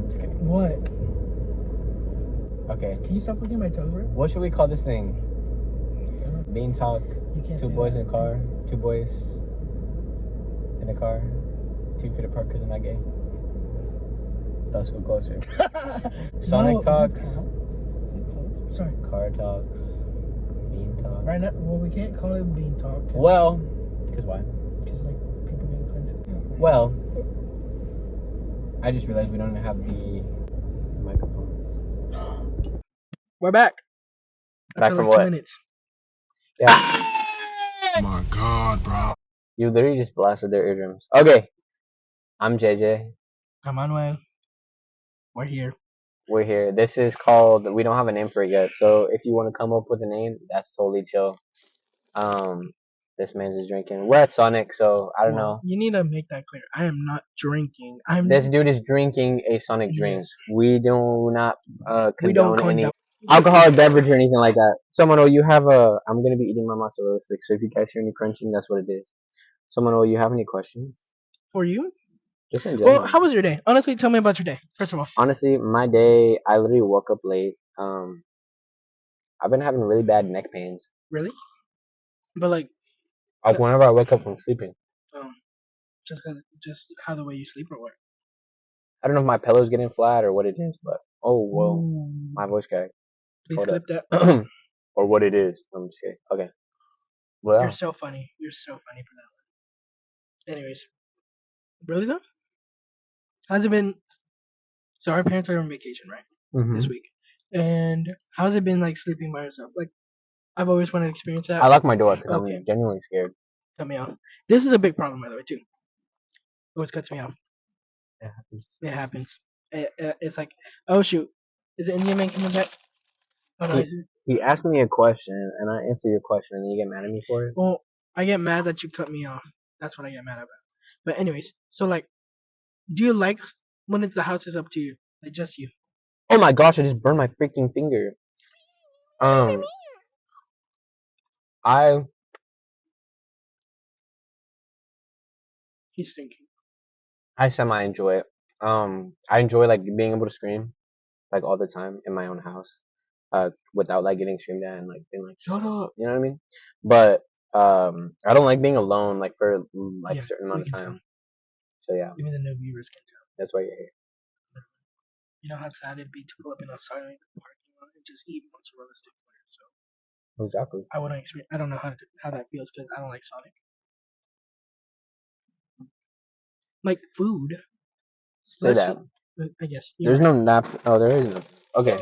just kidding. What? Okay. Can you stop looking at my toes, bro? What should we call this thing? Bean talk. You can't. Two boys in a car. Two boys in a car. 2 feet apart because I'm not gay. Let's go closer. Sonic talks. Sorry. Car talks. Bean talk. Right now, well, we can't call it bean talk. Well, because why? Because like people get offended. Well, I just realized we don't have the microphones. We're back. Back from like what? 2 minutes. Yeah. Oh my God, bro. You literally just blasted their eardrums. Okay. I'm JJ. I'm Manuel. We're here. We're here. This is called, we don't have a name for it yet. So if you want to come up with a name, that's totally chill. This man's is drinking. We're at Sonic, so I don't know. You need to make that clear. I am not drinking. This dude is drinking a Sonic drink. We do not condone any that. alcoholic beverage or anything like that. So, Mano, you have I'm going to be eating my mozzarella sticks, so if you guys hear any crunching, that's what it is. So, Mano, you have any questions? For you? Just in general. Well, how was your day? Honestly, tell me about your day, first of all. Honestly, my day, I literally woke up late. I've been having really bad neck pains. Really? But like whenever I wake up from sleeping. Just how the way you sleep or what? I don't know if my pillow's getting flat or what it is, but whoa, my voice cracked. Please clip that. Or what it is. I'm just kidding. Okay. Well, you're so funny. You're so funny for that one. Anyways, really though? How's it been? So our parents are on vacation, right? This week. And how's it been like sleeping by yourself? Like, I've always wanted to experience that. I lock my door because I'm genuinely scared. Cut me off. This is a big problem, by the way, too. Always cuts me off. It happens. It's like, oh shoot, is the Indian man coming back? Oh no, he asked me a question and I answer your question and then you get mad at me for it? Well, I get mad that you cut me off. That's what I get mad about. But anyways, so like, do you like when the house is up to you? Like just you? Oh my gosh, I just burned my freaking finger. He's thinking. I semi enjoy it. I enjoy like being able to scream like all the time in my own house. Without like getting screamed at and like being like, shut up, you know what I mean? But I don't like being alone like for like a certain amount of time. Tell. So yeah. Even the new viewers can tell. That's why you're here. You know how sad it'd be to pull up in a silent parking lot and just eat mozzarella sticks by yourself. Exactly. I wouldn't experience. I don't know how that feels because I don't like Sonic. Like food. Say that. I guess. There's no nap. Oh, there is no. Okay.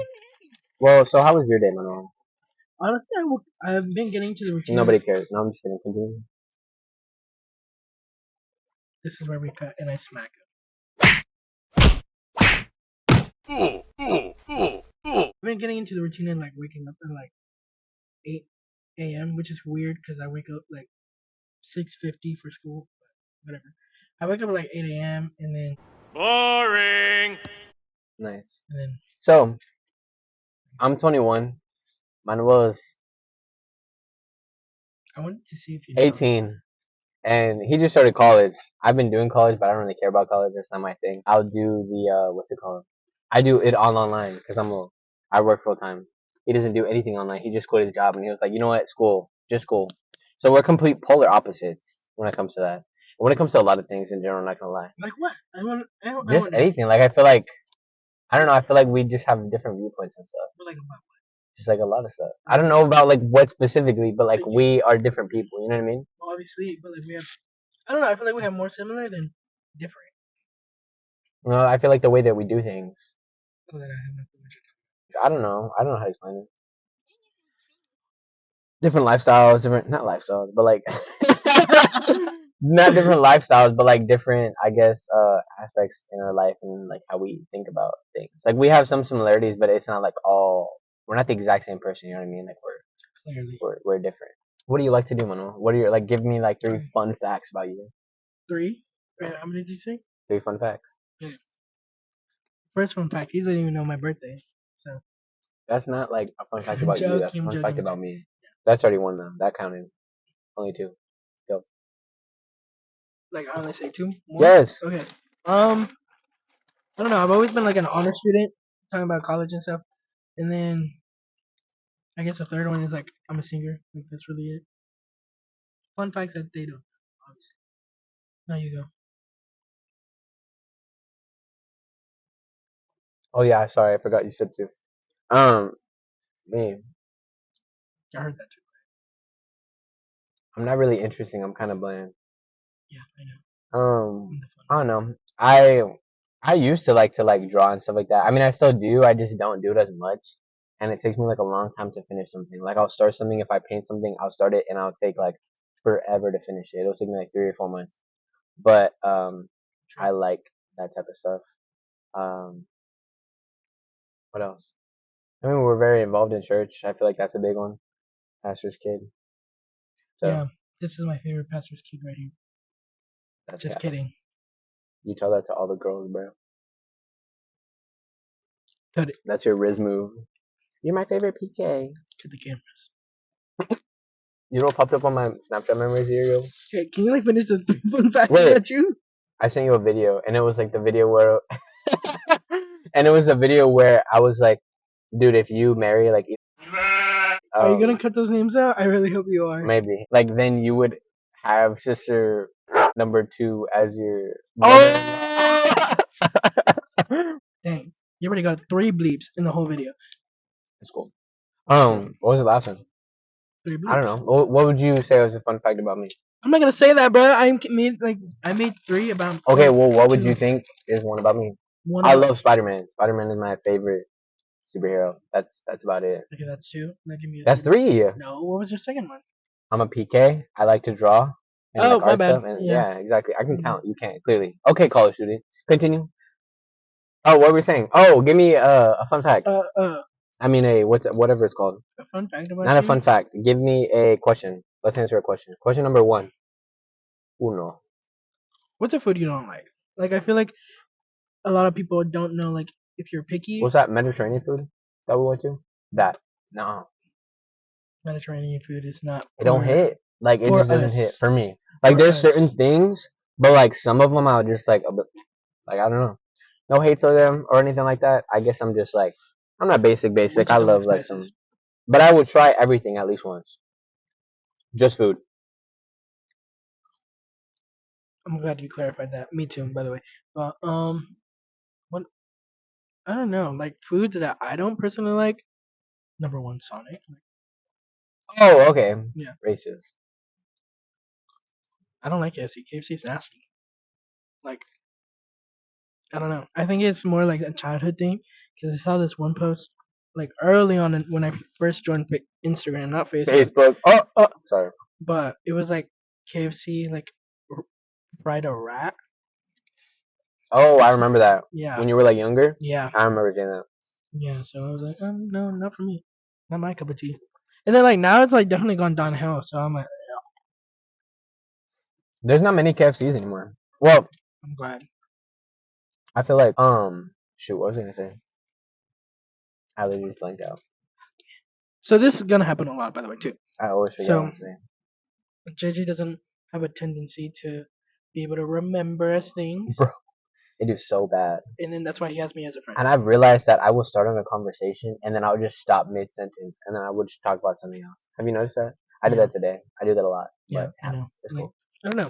Well, so how was your day, Manuel? Honestly, I've been getting to the routine. Nobody cares. No, I'm just gonna continue. This is where we cut and I smack him. I've been getting into the routine and like waking up at like 8 a.m., which is weird because I wake up like 6:50 for school. But whatever. I wake up at like 8 a.m. and then. Boring. Nice. And then. So, I'm 21. Manuel is. I wanted to see if you. 18. And he just started college. I've been doing college, but I don't really care about college. That's not my thing. I'll do the what's it called? I do it all online because I work full time. He doesn't do anything online. He just quit his job and he was like, you know what? School, just school. So we're complete polar opposites when it comes to that. When it comes to a lot of things in general, I'm not gonna lie. Like what? Just anything. Like I feel like, I don't know. I feel like we just have different viewpoints and stuff. But like about what? Just like a lot of stuff. I don't know about like what specifically, but like we are different people. You know what I mean? Well, obviously, but like we have. I don't know. I feel like we have more similar than different. No, I feel like the way that we do things. Oh, then I have nothing much. I don't know how to explain it. Different lifestyles, not lifestyles, but like not different lifestyles, but like different, I guess, aspects in our life and like how we think about things. Like we have some similarities, but it's not like we're not the exact same person. You know what I mean? Like we're different. What do you like to do, Manuel? What are your like? Give me like 3 fun facts about you. 3? How many did you say? 3 fun facts. Yeah. First fun fact: he doesn't even know my birthday, so. That's not like a fun fact about you. That's a fun fact about me. Yeah. That's already one though. That counted. Only 2. Go. Like I only say 2 more? Yes. Okay. I don't know. I've always been like an honor student, talking about college and stuff. And then I guess the third one is like I'm a singer. Like that's really it. Fun facts that they don't. Obviously. Now you go. Oh yeah, sorry, I forgot you said two. Me, I heard that too. I'm not really interesting. I'm kind of bland. Yeah, I know. I don't know. I used to like draw and stuff like that. I mean, I still do. I just don't do it as much, and it takes me like a long time to finish something. Like I'll start something. If I paint something, I'll start it, and I'll take like forever to finish it. It'll take me like 3 or 4 months. But I like that type of stuff. Um, what else? I mean, we're very involved in church. I feel like that's a big one. Pastor's kid. So Yeah, this is my favorite pastor's kid right here. that's Just cat. kidding. You tell that to all the girls, bro. Cut it. That's your Riz move. You're my favorite PK. Cut the cameras. You know what popped up on my Snapchat memories here, yo? Okay, can you like finish the three fun facts Wait. that you? I sent you a video, and it was like the video where, and it was the video where I was like, dude, if you marry like, Are you gonna cut those names out? I really hope you are. maybe like then you would have sister number 2 as your. Oh! Dang, you already got 3 bleeps in the whole video. That's cool. What was the last one? 3 bleeps. I don't know. What would you say was a fun fact about me? I'm not gonna say that, bro. I made 3 about. Okay, well, what would you think is one about me? One I about. love Spider-Man. Spider-Man is my favorite superhero. That's about it. Okay, that's 2. Now give me. That's 3. No, what was your second one? I'm a PK. I like to draw and Oh, like my art bad. stuff. And Yeah. yeah, exactly. I can count. You can't clearly. Okay, college student. Continue. Oh, what were we saying? Oh, give me a fun fact. I mean whatever it's called. A fun fact about Not you? a fun fact. Give me a question. Let's answer a question. Question number 1. Uno. What's a food you don't like? Like I feel like a lot of people don't know like if you're picky. What's that Mediterranean food that we went to? That. No. Mediterranean food is not. It don't hit. Like it for just doesn't us. hit for me. Like For there's us. certain things, but like some of them I'll just like a bit, like I don't know. No hates on them or anything like that. I guess I'm just like I'm not basic. We I just don't love like like some, spices. but I would try everything at least once. Just food. I'm glad you clarified that. Me too, by the way. But what I don't know, like foods that I don't personally like. Number 1, Sonic. Oh, okay. Yeah. Racist. I don't like KFC. KFC's nasty. Like I don't know. I think it's more like a childhood thing because I saw this one post like early on when I first joined Instagram, not Facebook. Facebook. Oh, sorry. But it was like KFC like fried a rat. Oh, I remember that. Yeah. When you were like younger. Yeah. I remember saying that. Yeah. So I was like, no, not for me. Not my cup of tea. And then like now it's like definitely gone downhill. So I'm like, There's not many KFCs anymore. Well, I'm glad. I feel like shoot, what was I gonna say? I literally just blanked out. So this is gonna happen a lot, by the way, too. I always forget So what I'm saying. JJ doesn't have a tendency to be able to remember things, Bro, it is so bad. and then that's why he has me as a friend. And I've realized that I will start on a conversation and then I'll just stop mid sentence and then I would just talk about something else. Have you noticed that? I did Yeah. that today. I do that a lot. Yeah, But I know. it's Like, cool. I don't know.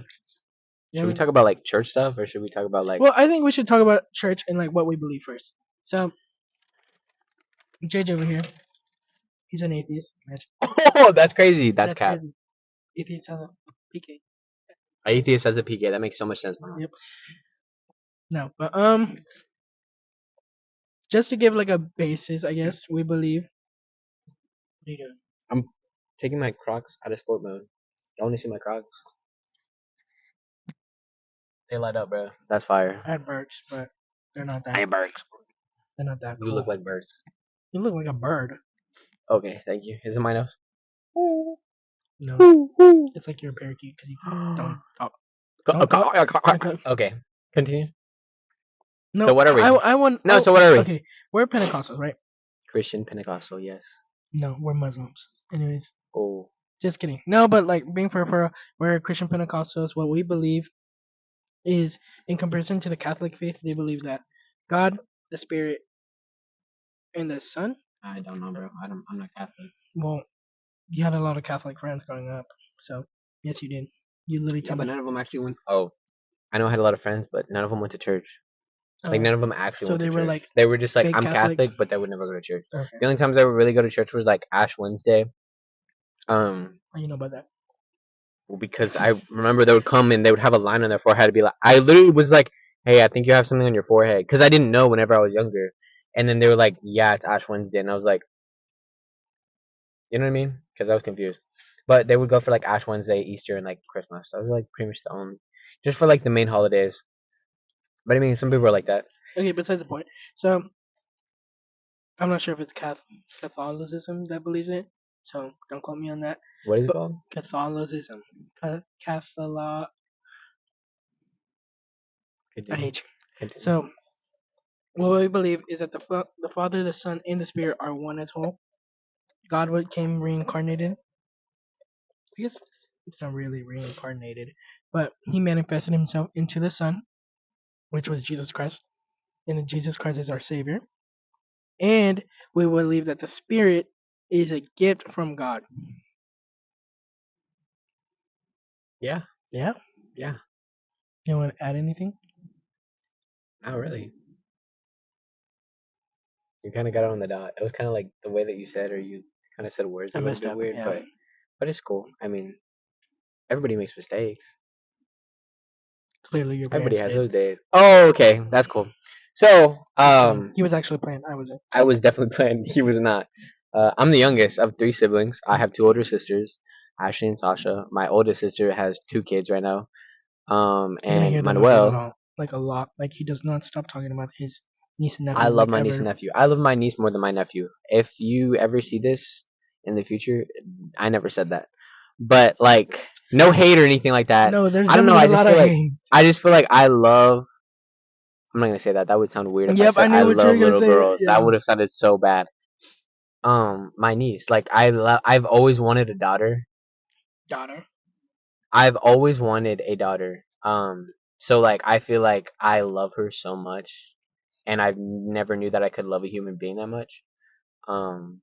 You Should know we talk about like church stuff or should we talk about like Well, I think we should talk about church and like what we believe first. So JJ over here, he's an atheist. Oh, that's crazy. That's cap. Crazy. Atheist has a PK. Atheist has a PK. That makes so much sense. Yep. No, but just to give like a basis, I guess we believe. What are you doing? I'm taking my Crocs out of sport mode. I only see my Crocs. They light up, bro. That's fire. I had birds, but they're not that. I am birds. They're not that cool. You look like birds. You look like a bird. Okay, thank you. Is it my nose? No, it's like you're a parakeet because you don't talk. Don't talk. Okay, continue. No, So what are we? I want. No, so what are we? Okay, we're Pentecostals, right? Christian Pentecostal, yes. No, we're Muslims. Anyways, Oh, just kidding. No, but like being for we're Christian Pentecostals. What we believe is, in comparison to the Catholic faith, they believe that God, the Spirit, and the Son. I don't know, bro. I'm not Catholic. Well, you had a lot of Catholic friends growing up, so yes, you did. You literally Yeah, told but me. none of them actually went. Oh, I know I had a lot of friends, but none of them went to church. Like none of them actually So went they to were church. like They were just like, fake I'm Catholics. Catholic, but they would never go to church. Okay. The only times I would really go to church was like Ash Wednesday. How you know about that? Because I remember they would come and they would have a line on their forehead to be like, I literally was like, hey, I think you have something on your forehead, because I didn't know whenever I was younger, and then they were like, yeah, it's Ash Wednesday, and I was like, you know what I mean? Because I was confused. But they would go for like Ash Wednesday, Easter, and like Christmas. So I was like pretty much the only, just for like the main holidays. But I mean, some people are like that. Okay, besides the point. So I'm not sure if it's Catholicism that believes it, so don't quote me on that. What is it But called? Catholicism, Catholic. I Continue. hate you. Continue. So what we believe is that the Father, the Son, and the Spirit are one as whole. God came reincarnated. I guess it's not really reincarnated, but he manifested himself into the Son, which was Jesus Christ, and then Jesus Christ is our Savior. And we believe that the Spirit is a gift from God. Yeah. Yeah. Yeah. You want to add anything? Not really. You kind of got it on the dot. It was kind of like the way that you said, or you kind of said words I a little messed bit up. weird, Yeah. but it's cool. I mean, everybody makes mistakes. Clearly, your Everybody parents has did. those days. Oh, okay, that's cool. So, He was actually playing. I wasn't. I was definitely playing. He was not. I'm the youngest of three siblings. I have two older sisters, Ashley and Sasha. My oldest sister has two kids right now. You're gonna And hear them again Manuel. like a lot. Like he does not stop talking about his niece and I nephews love like my niece ever. and nephew. I love my niece more than my nephew. If you ever see this in the future, I never said that. But like, no hate or anything like that. No, there's I don't gonna know. be a lot of hate. I just feel like I love. I'm not gonna say that. That would sound weird if I Yep, said I I knew what you were love gonna little say. girls. Yeah. That would have sounded so bad. My niece. Like I've always wanted a daughter. Daughter. I've always wanted a daughter. So like I feel like I love her so much, and I never knew that I could love a human being that much. Um,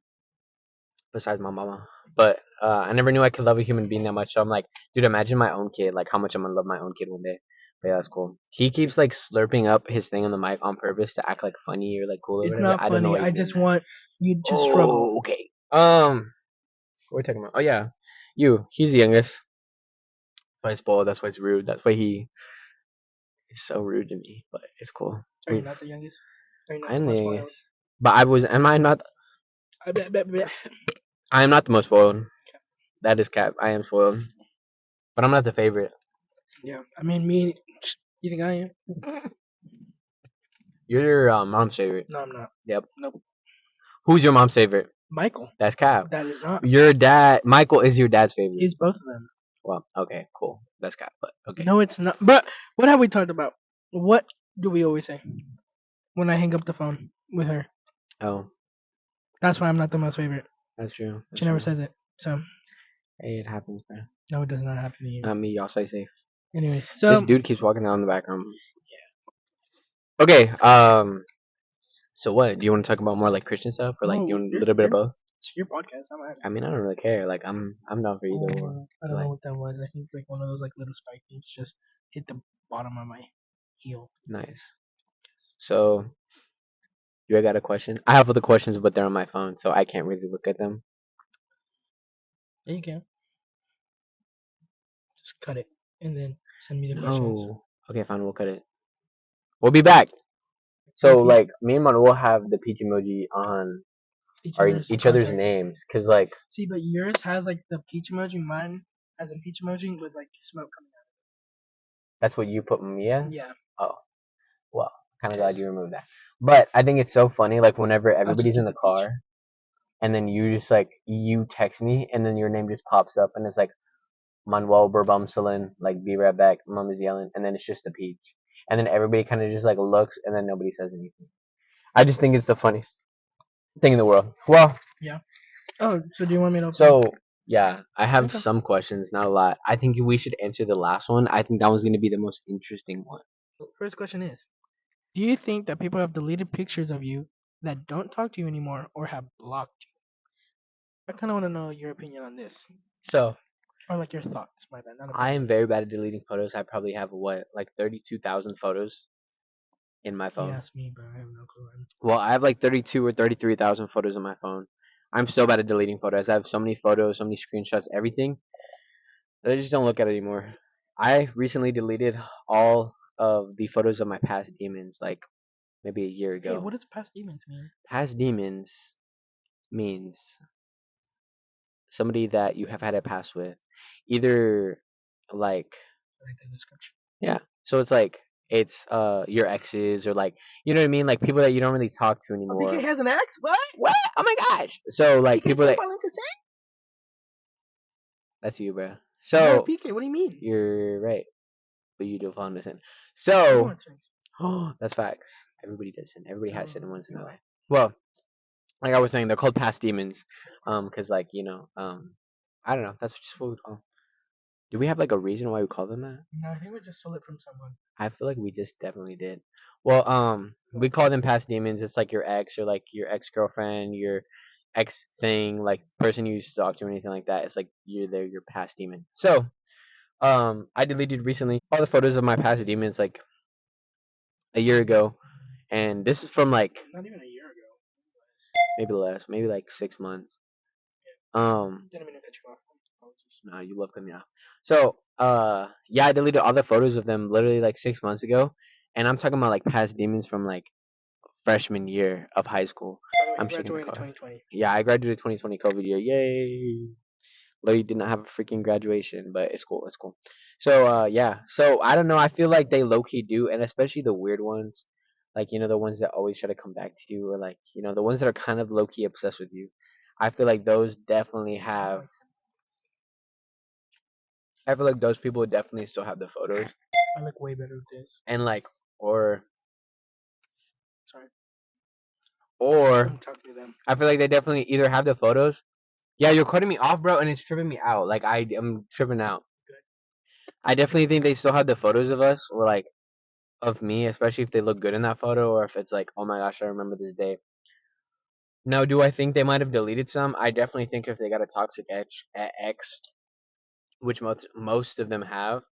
besides my mama, but I never knew I could love a human being that much. So I'm like, dude, imagine my own kid. Like how much I'm gonna love my own kid one day. But yeah, that's cool. He keeps like slurping up his thing on the mic on purpose to act like funny or like cool or It's whatever. not I don't know funny. why I he's doing just that. want you to Oh, struggle. okay. What are we talking about? Oh yeah, you. He's the youngest. That's why he's spoiled. That's why he's rude. That's why he is so rude to me. But it's cool. Are you not the youngest? Are you not the I'm the most spoiled? youngest. But I was. Am I not? I bet. I am not the most spoiled. That is cap. I am spoiled. But I'm not the favorite. Yeah. I mean, me. You think I am? You're your mom's favorite. No, I'm not. Yep. Nope. Who's your mom's favorite? Michael. That's Cap. That is not. Your dad, Michael, is your dad's favorite. He's both of them. Well, okay, cool. That's Cap, but okay. No, it's not. But what have we talked about? What do we always say when I hang up the phone with her? Oh, That's why I'm not the most favorite. that's true. That's She never true. says it. So Hey, it happens, man. no, it does not happen to you. Not me. Y'all stay safe. Anyways, This so dude keeps walking down the background. Okay. So what? Do you want to talk about more like Christian stuff, or like no, you want a little bit of both? it's your podcast. I'm at. I mean, I don't really care. Like, I'm down for either or. I don't Like, know what that was. I think like one of those like little spike things just hit the bottom of my heel. nice. So, you got a question? I have other questions, but they're on my phone, so I can't really look at them. Yeah, you can. Just cut it and then send me the questions. No. Okay, fine. We'll cut it. We'll be back. So Okay. like me and Manuel have the peach emoji on each other's contact. names, cause like See, but yours has like the peach emoji. Mine has a peach emoji with like smoke coming out. that's what you put me as. Yeah. Oh, well, kind of glad you removed that. But I think it's so funny, like whenever I'll just everybody's keep in the the peach. car, and then you just like you text me, and then your name just pops up, and it's like Manuel Burbumsalin, like be right back, mom is yelling, and then it's just a peach, and then everybody kind of just like looks, and then nobody says anything. I just think it's the funniest thing in the world. Well, Yeah. Oh, so do you want me to? so yeah, I have Okay. some questions, not a lot. I think we should answer the last one. I think that was going to be the most interesting one. First question is, Do you think that people have deleted pictures of you that don't talk to you anymore or have blocked you? I kind of want to know your opinion on this, So or like your thoughts. My bad, not I opinion. am very bad at deleting photos. I probably have what, like 32,000 photos in my He phone. asked me, but I have no clue. Well, I have like 32 or 33,000 photos on my phone. I'm so bad at deleting photos. I have so many photos, so many screenshots, everything that I just don't look at anymore. I recently deleted all of the photos of my past demons, like maybe a year Hey, ago. what does past demons mean? Past demons means somebody that you have had a past with, either like Like the description. yeah. So it's like it's your exes or like you know what I mean, like people that you don't really talk to Oh, anymore. PK has an ex? What? What? Oh my gosh! So like PK people that profiling to say? that's you, bro. No, So PK. What do you mean? you're right, but you do fall in sin. No, So it's fine. that's facts. Everybody does sin. Everybody has sin So, once in you their know, life. Well, like I was saying, they're called past demons. Cause like I don't know. That's just what we call 'em. Do we have like a reason why we call them that? no, I think we just stole it from someone. I feel like we just definitely did. Well, we call them past demons. It's like your ex or like your ex girlfriend, your ex thing, like the person you used to talk to or anything like that. It's like they're your past demon. So, I deleted recently all the photos of my past demons like a year ago, and this is from like Not even a year ago. maybe less, maybe like 6 months. Didn't mean to cut you off. Apologies. No, you love them, yeah. So, yeah, I deleted all the photos of them literally like 6 months ago, and I'm talking about like past demons from like freshman year of high school. By the way, I'm he shaking the graduated car. 2020. Yeah, I graduated 2020 COVID year. Yay! Though you did not have a freaking graduation, but it's cool. It's cool. So, yeah. So I don't know. I feel like they low key do, and especially the weird ones, like the ones that always try to come back to you, or like the ones that are kind of low key obsessed with you. I feel like those definitely have. I feel like those people definitely still have the photos, I look way better with this. and like, or Sorry. or I'm talking to them. I feel like they definitely either have the photos. Yeah, you're cutting me off, bro, and it's tripping me out. Like I am tripping out. I definitely think they still have the photos of us, or like of me, especially if they look good in that photo, or if it's like, oh my gosh, I remember this day. Now, do I think they might have deleted some? I definitely think if they got a toxic ex, which most of them have,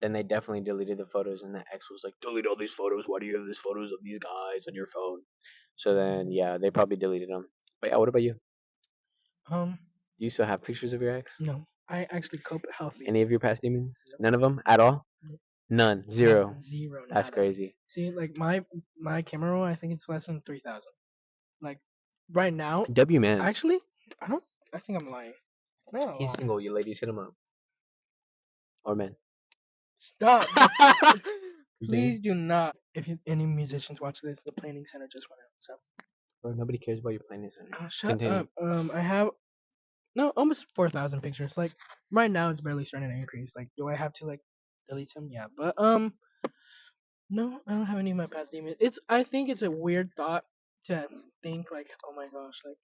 then they definitely deleted the photos, and the ex was like, delete all these photos. Why do you have these photos of these guys on your phone? So then, yeah, they probably deleted them. But yeah, what about you? Um, Do you still have pictures of your ex? no, I actually cope healthy. Any of your past demons? Nope. None of them at all? Nope. None. Zero. Zero. That's Nada. crazy. See, like my camera roll, I think it's less than 3,000. Like right now, W man. actually, I don't. I think I'm lying. Not a He's lot. single. You ladies hit him up. Or men. Stop. Please do not. If any musicians watch this, the planning center just went out. So. Bro, nobody cares about your planning center. Shut Continue. up. I have no almost 4,000 pictures. Like right now, it's barely starting to increase. Like, do I have to like delete some? Yeah, but no, I don't have any of my past demons. I think it's a weird thought to think like, oh my gosh, like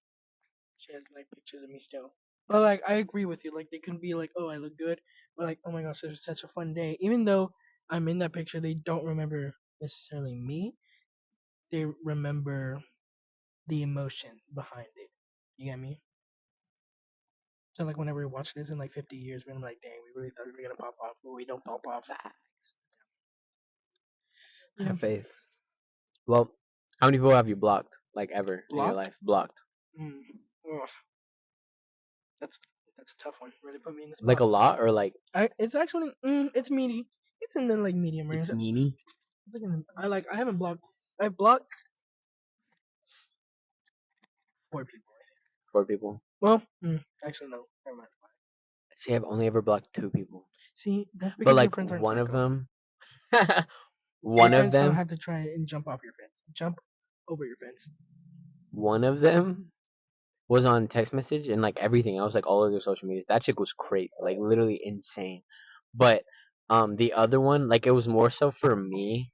she has like pictures of me still. But like, I agree with you. Like, they can be like, oh, I look good, but like, oh my gosh, it was such a fun day. Even though I'm in that picture, they don't remember necessarily me. They remember the emotion behind it. You get me? So like whenever we watch this in like 50 years, we're gonna be like, dang, we really thought we were gonna pop off, but we don't pop off. Facts. Yeah. Have faith. Well, how many people have you blocked, like ever in your Blocked? life? Blocked. Mm. Ugh. That's that's a tough one. Really put me in the spot. Like a lot or like It's actually it's meaty. It's in the like medium range. it's meany? It's I haven't blocked. I blocked 4 people. 4 people. Well, actually no. Never mind. See, I've only ever blocked 2 people. See, that's But because your like friends aren't one of psycho. them Your one of friends don't them have to try and jump off your fence. Jump over your fence. one of them was on text message and like everything else, like all of their social medias. That chick was crazy, like literally insane. But the other one, like it was more so for me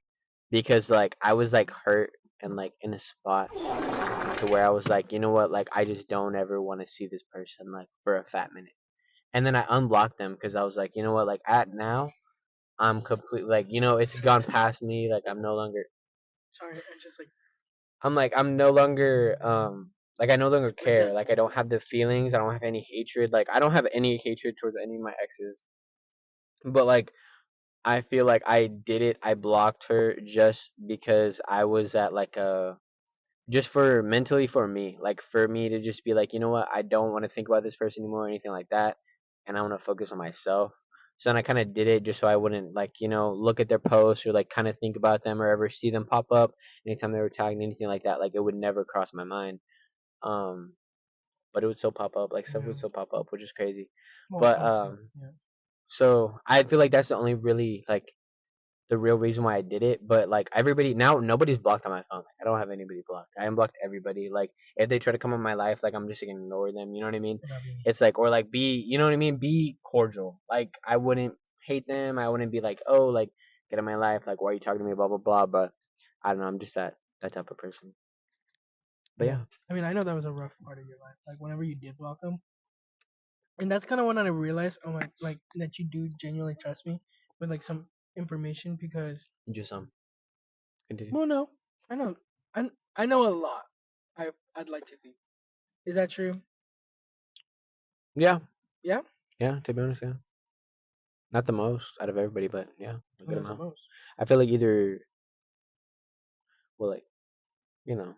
because like I was like hurt and like in a spot to where I was like, you know what, like I just don't ever want to see this person like for a fat minute. And then I unblocked them because I was like, you know what, like at now I'm completely like, it's gone past me. Like I'm no longer. Sorry, I just like. I'm no longer like I no longer care. Like I don't have the feelings. I don't have any hatred. Like I don't have any hatred towards any of my exes. But like I feel like I did it. I blocked her just because I was at like a just for mentally for me, like for me to just be like, you know what, I don't want to think about this person anymore or anything like that, and I want to focus on myself. So then I kind of did it just so I wouldn't like look at their posts or like kind of think about them or ever see them pop up anytime they were tagged anything like that. Like it would never cross my mind. Um, but it would still pop up. Like stuff would still pop up, which is crazy. Well, But yeah. so I feel like that's the only really like the real reason why I did it. But like everybody now, nobody's blocked on my phone. Like, I don't have anybody blocked. I unblocked everybody. Like if they try to come in my life, like I'm just gonna ignore them. You know what I mean? It's like or like be, you know what I mean? Be cordial. Like I wouldn't hate them. I wouldn't be like, oh, like get in my life. Like why are you talking to me? Blah blah blah. But I don't know. I'm just that type of person. But yeah. I mean, I know that was a rough part of your life. Like whenever you did block them, and that's kind of when I realized, oh my, like that you do genuinely trust me with like some information because. Just continue. Well, no, I know, I know a lot. I'd like to think. Is that true? Yeah. Yeah. Yeah. To be honest, yeah. Not the most out of everybody, but yeah, a Who good knows the amount. most? I feel like either well, like you know,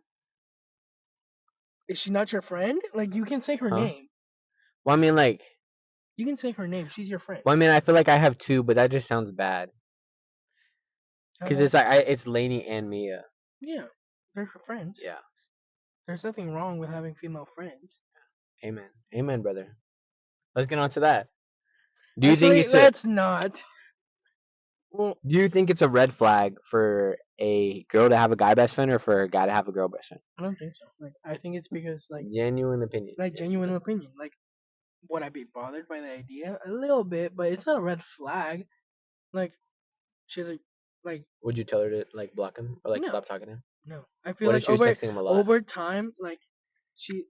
Is she not your friend? Like you can say her huh? name. Well, I mean, like, You can say her name. She's your friend. well, I mean, I feel like I have two, but that just sounds bad How because about it's like it's Lainey and Mia. yeah, they're her friends. Yeah. There's nothing wrong with having female friends. Amen. Amen, brother. Let's get on to that. Do you think Actually, it's a let's not. Well, Do you think it's a red flag for a girl to have a guy best friend or for a guy to have a girl best friend? I don't think so. Like I think it's because Genuine opinion. like genuine opinion. Like would I be bothered by the idea? A little bit, but it's not a red flag. Like she's like Would you tell her to like block him or like no, stop talking to him? no. I feel What if like she was texting him a lot? over time, like she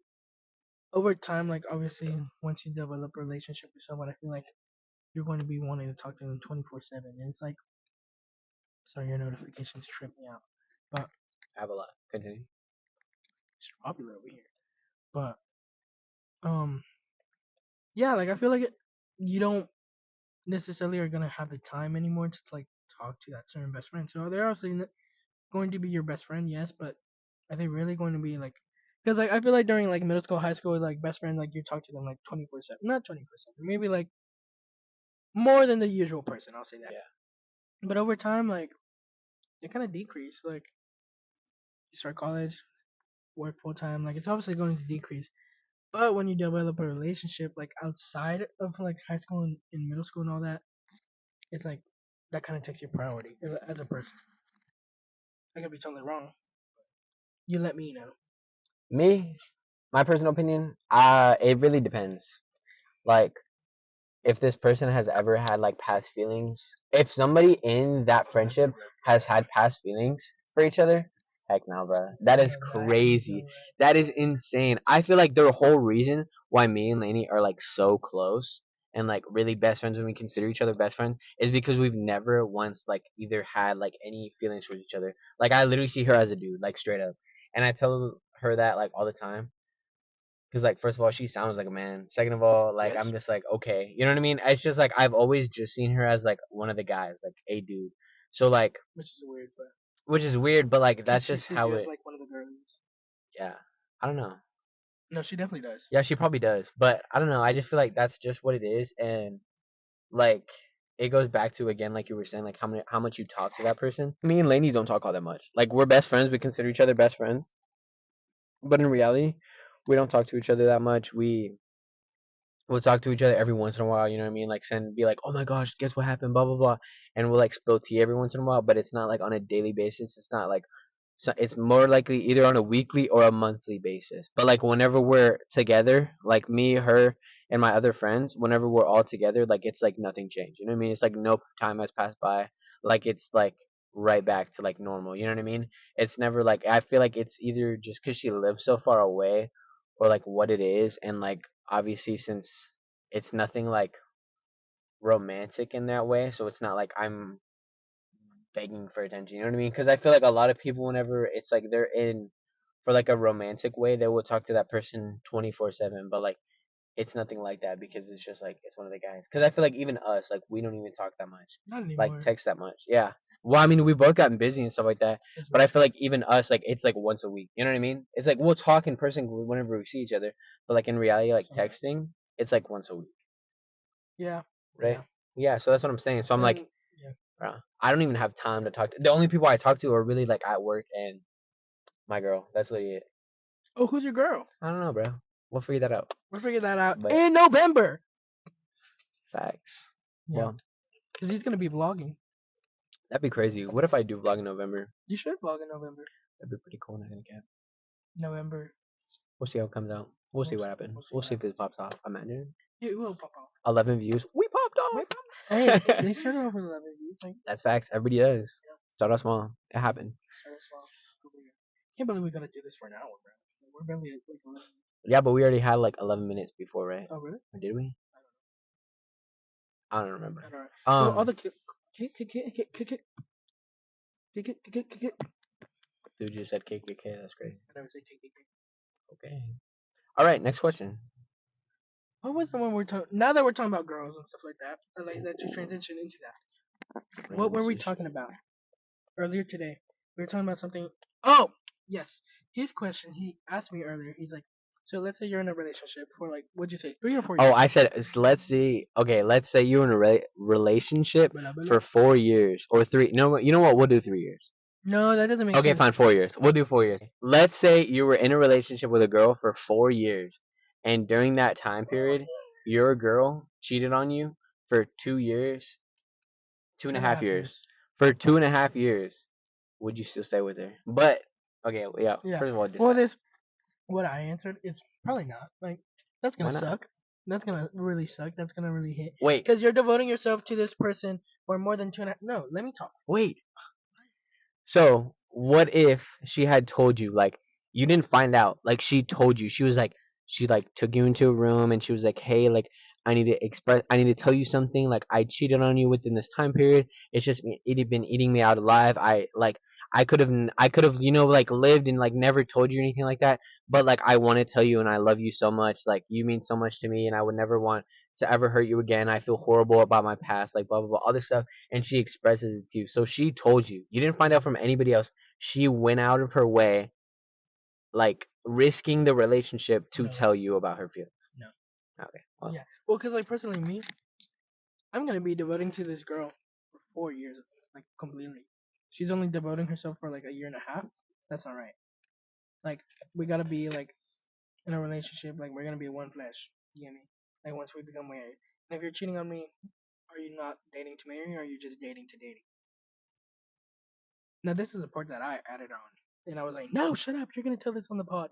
over time, like obviously once you develop a relationship with someone, I feel like you're going to be wanting to talk to them 24/7, and it's like sorry, your notifications trip me out, but I have a lot. Continue. it's popular over here. But um, yeah, like I feel like you don't necessarily are gonna have the time anymore to like talk to that certain best friend. So they're obviously going to be your best friend, yes, but are they really going to be like? Because like I feel like during like middle school, high school, like best friend, like you talk to them like 24/7, not 24/7, maybe like more than the usual person. I'll say that. Yeah. But over time, like it kind of decrease. Like you start college, work full time, like it's obviously going to decrease. But when you develop a relationship like outside of like high school and middle school and all that, it's like that kind of takes your priority as a person. I could be totally wrong. You let me know. Me, my personal opinion, it really depends. Like if this person has ever had like past feelings, if somebody in that friendship has had past feelings for each other, heck no, bro. That is crazy. That is insane. I feel like the whole reason why me and Lainey are like so close and like really best friends when we consider each other best friends is because we've never once like either had like any feelings for each other. Like I literally see her as a dude, like straight up. And I tell her that like all the time. Cause like first of all, she sounds like a man. Second of all, like Yes, I'm just like okay, you know what I mean? It's just like I've always just seen her as like one of the guys, like a dude. So like, which is weird, but which is weird, but like because that's she just sees how you as it. like one of the girlies. Yeah, I don't know. No, she definitely does. Yeah, she probably does, but I don't know. I just feel like that's just what it is, and like it goes back to again, like you were saying, like how much you talk to that person. Me and Lainey don't talk all that much. Like we're best friends. We consider each other best friends, but in reality, we don't talk to each other that much. We'll talk to each other every once in a while, you know what I mean? Like be like, oh my gosh, guess what happened, blah blah blah, and we'll like spill tea every once in a while, but it's not like on a daily basis. It's not like so it's more likely either on a weekly or a monthly basis. But like whenever we're together, like me, her, and my other friends, whenever we're all together, like it's like nothing changed. You know what I mean? It's like no time has passed by. Like it's like right back to like normal. You know what I mean? It's never like I feel like it's either just because she lives so far away, or like what it is, and like obviously since it's nothing like romantic in that way, so it's not like I'm begging for attention. You know what I mean? Because I feel like a lot of people, whenever it's like they're in for like a romantic way, they will talk to that person 24/7. But like it's nothing like that because it's just like it's one of the guys. Because I feel like even us, like we don't even talk that much, Not anymore. like text that much. Yeah. Well, I mean, we've both gotten busy and stuff like that. But I feel like even us, like it's like once a week. You know what I mean? It's like we'll talk in person whenever we see each other, but like in reality, like texting, it's like once a week. Yeah. Right. Yeah. So that's what I'm saying. So I'm like, yeah. I don't even have time to talk to. The only people I talk to are really like at work and my girl. That's literally it. Oh, who's your girl? I don't know, bro. We'll figure that out. We'll figure that out But- in November. Facts. Yeah. Well, because he's gonna be vlogging. that'd be crazy. What if I do vlog in November? You should vlog in November. That'd be pretty cool. Not gonna cap. November. We'll see how it comes out. We'll see what happens. We'll see if this pops off. Imagine. It will pop off. 11 views. We popped off. Hey, they started off with 11 views. Like, That's facts. Everybody does. Yeah. Start off small. It happens. Start off small. Can't believe we gotta do this for an hour, bro. We're barely at like 11. Yeah, but we already had like 11 minutes before, right? Oh, really? Or did we? I don't remember. So all the dude just said KKK. That's great. I never say KKK. Okay. All right. Next question. What was the one we're talking? Now that we're talking about girls and stuff like that, I like that you transition into that. What were we talking about earlier today? We were talking about something. Oh, yes. His question. He asked me earlier. He's like, so let's say you're in a relationship for like, what'd you say, 3 or 4 years? Oh, I said, let's see. Okay, let's say you're in a relationship for 4 years or 3. No, you know what? We'll do 3 years. No, that doesn't make sense. Okay, fine, 4 years. We'll do 4 years. Let's say you were in a relationship with a girl for 4 years, and during that time period, your girl cheated on you for 2 years, 2.5 years. For 2.5 years, would you still stay with her? But okay, yeah. First of all, what I answered is probably not. Like, that's gonna suck. That's gonna really suck. That's gonna really hit. Wait, because you're devoting yourself to this person for more than 2.5. No, let me talk. Wait. So what if she had told you, like, you didn't find out, like she told you, she was like, she like took you into a room and she was like, hey, like I need to tell you something, like I cheated on you within this time period. It's just it had been eating me out alive. I could have like lived and like never told you anything like that, but like I want to tell you and I love you so much, like you mean so much to me and I would never want to ever hurt you again. I feel horrible about my past, like blah blah blah, all this stuff, and she expresses it to you. So she told you. You didn't find out from anybody else. She went out of her way, like risking the relationship to tell you about her feelings. No. Okay. Well. Yeah. Well, because like personally, me, I'm gonna be devoting to this girl for 4 years, like completely. She's only devoting herself for like a year and a half. That's all right. Like we gotta be like in a relationship. Like we're gonna be one flesh. You get me? Like once we become married. And if you're cheating on me, are you not dating to marry, or are you just dating to dating? Now this is a part that I added on, and I was like, no, shut up. You're gonna tell this on the pod.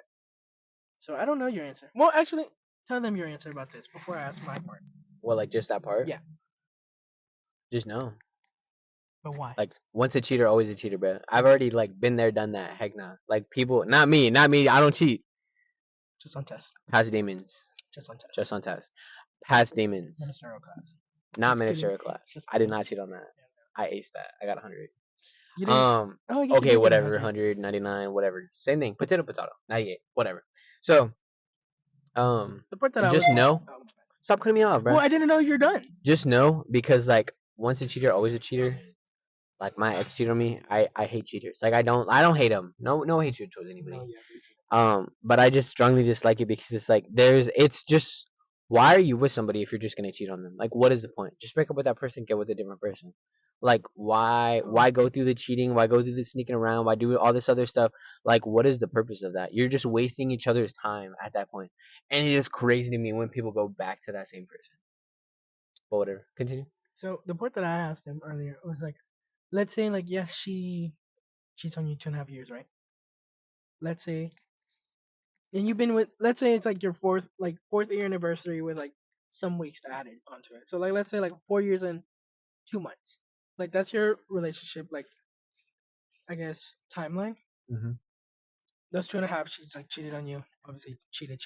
So I don't know your answer. Well, actually, tell them your answer about this before I ask my part. Well, like just that part. Yeah. Just no. But why? Like once a cheater, always a cheater, bro. I've already like been there, done that. Heck nah. Like people, not me. I don't cheat. Just on test. Past demons. Just on test. Just on test. Past demons. Ministerial class. Not Just ministerial kidding. class. Just I did kidding. not cheat on that. I aced that. I got 100. You didn't. Oh, I guess you Okay, did get whatever. 100. 199, whatever. Same thing. Potato, 98, whatever. So, The part that I just was know. Stop cutting me off, bro. Well, I didn't know you're done. Just know, because like once a cheater, always a cheater. Like my ex cheated on me. I hate cheaters. Like I don't hate them. No hatred towards anybody. But I just strongly dislike it because it's like it's just, why are you with somebody if you're just gonna cheat on them? Like what is the point? Just break up with that person, get with a different person. Like why go through the cheating? Why go through the sneaking around? Why do all this other stuff? Like what is the purpose of that? You're just wasting each other's time at that point. And it is crazy to me when people go back to that same person. But whatever. Continue. So the part that I asked him earlier was like, let's say like yes, she's on you 2.5 years, right? Let's say, and you've been with, let's say it's like your fourth year anniversary with like some weeks added onto it. So like let's say like 4 years and 2 months. Like that's your relationship, like I guess timeline. Mm-hmm. Those 2.5, she's like cheated on you. Obviously cheated.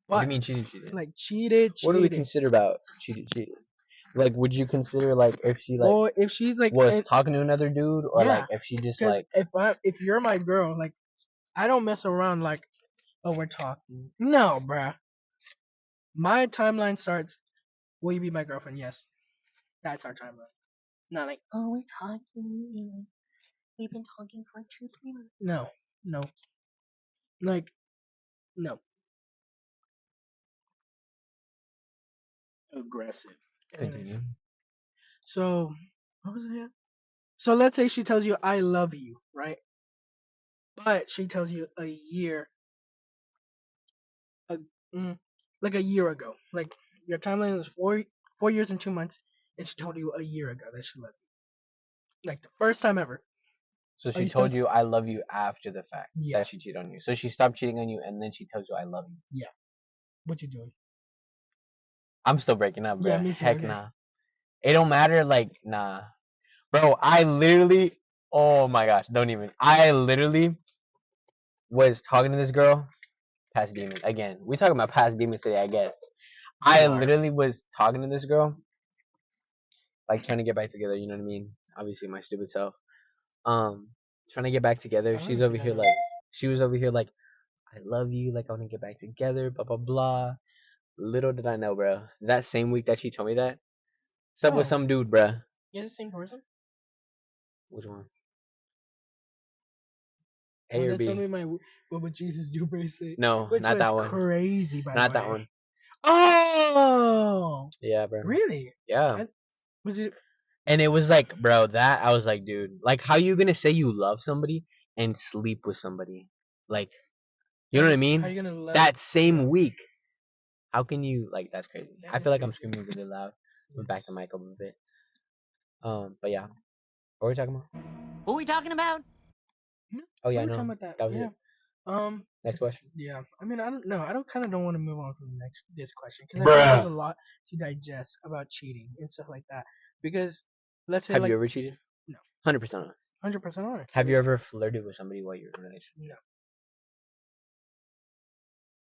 What do you mean cheated? Like cheated. What do we consider about cheated? Like, would you consider like if she like or if she's like, was talking to another dude, or like if she just because like if you're my girl, like I don't mess around like, oh, we're talking. No, bruh. My timeline starts. Will you be my girlfriend? Yes, that's our timeline. Not like, oh, we're talking. We've been talking for 2-3 months. No, no, like no. Aggressive. Anyways, continue? so what was it? So let's say she tells you I love you, right? But she tells you a year, a, like a year ago. Like your timeline is 4 years and 2 months, and she told you a year ago that she loved you. Like the first time ever. So Are she you still? told you I love you after the fact Yeah. that she cheated on you. So she stopped cheating on you and then she tells you I love you. Yeah. What you doing? I'm still breaking up, bro. Yeah, me too. Heck Okay. nah. It don't matter. Like nah, bro. I literally. Oh my gosh. Don't even. I literally was talking to this girl. Past demons again. We talking about past demons today, I guess. I literally was talking to this girl, like trying to get back together. You know what I mean? Obviously, my stupid self. Um, trying to get back together. She's over here like, she was over here like, I love you. Like I want to get back together. Blah blah blah. Little did I know, bro. That same week that she told me that, slept with some dude, bro. You're the same person? Which one? Oh, A or that's B? only my What Would Jesus Do bracelet. No, Which not was that one. crazy, by Not the that way. one. Oh! Yeah, bro. Really? Yeah. Was it? And it was like, bro, that I was like, dude, like, how you gonna say you love somebody and sleep with somebody? Like, you know what I mean? How you gonna let That same week. How can you like? That's crazy. That I is feel like I'm crazy. screaming really loud. Move back the mic up a bit. But yeah, what were we talking about? Who are we talking about? Oh yeah, We were no, talking about that. that was Yeah. it. Next It's- question. Yeah. I mean, I don't know. I don't kind of don't want to move on from this question because I feel like there's a lot to digest about cheating and stuff like that. Because let's say Have you like ever cheated? no, 100% honest. 100% honest. Have you ever flirted with somebody while you're in a relationship? No.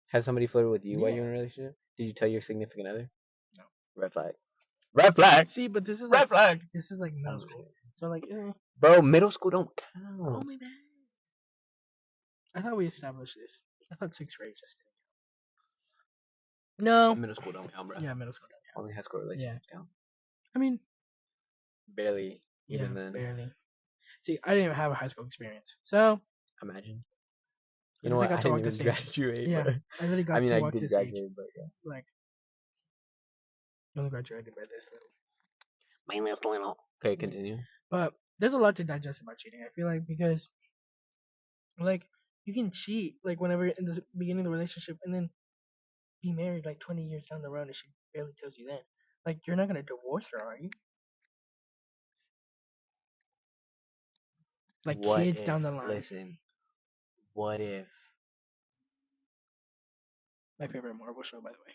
Has somebody flirted with you while Yeah. you're in a relationship? Did you tell your significant other? No. Red flag. Red flag. See, but this is Red like flag. this is like middle school. So like, Bro, middle school don't oh count. my bad. I thought we established this. I thought sixth grade just didn't. No. Middle school don't count, bro. Yeah, middle school. Only high school relationships count. I mean, Barely. yeah, Even then. barely. See, I didn't even have a high school experience, so Imagine. I You know guess I what? got I to didn't walk even this age. graduate. Yeah, But I literally got I mean, to I walk did this age. graduate, but yeah. Like, I only graduated by this little. My little. Okay, continue. But there's a lot to digest about cheating. I feel like because, like, you can cheat like whenever in the beginning of the relationship, and then be married like 20 years down the road, and she barely tells you then. Like, you're not gonna divorce her, are you? Like What kids if, down the line. listen, what if, My favorite Marvel show, by the way.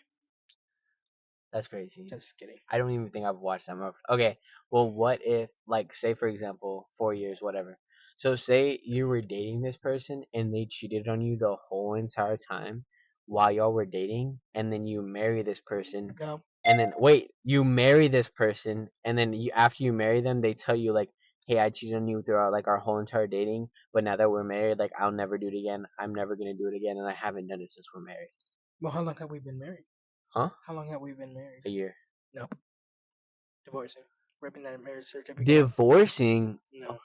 that's crazy. Just kidding. I don't even think I've watched that movie. Okay, well, what if, like, say for example, 4 years, whatever. So say you were dating this person and they cheated on you the whole entire time while y'all were dating, and then you marry this person, No. and then wait, you marry this person, and then you after you marry them, they tell you like, hey, I cheated on you throughout like our whole entire dating, but now that we're married, like I'll never do it again. I'm never gonna do it again, and I haven't done it since we're married. Well, how long have we been married? Huh? How long have we been married? A year. No. Divorcing. Ripping that marriage certificate. Divorcing? No.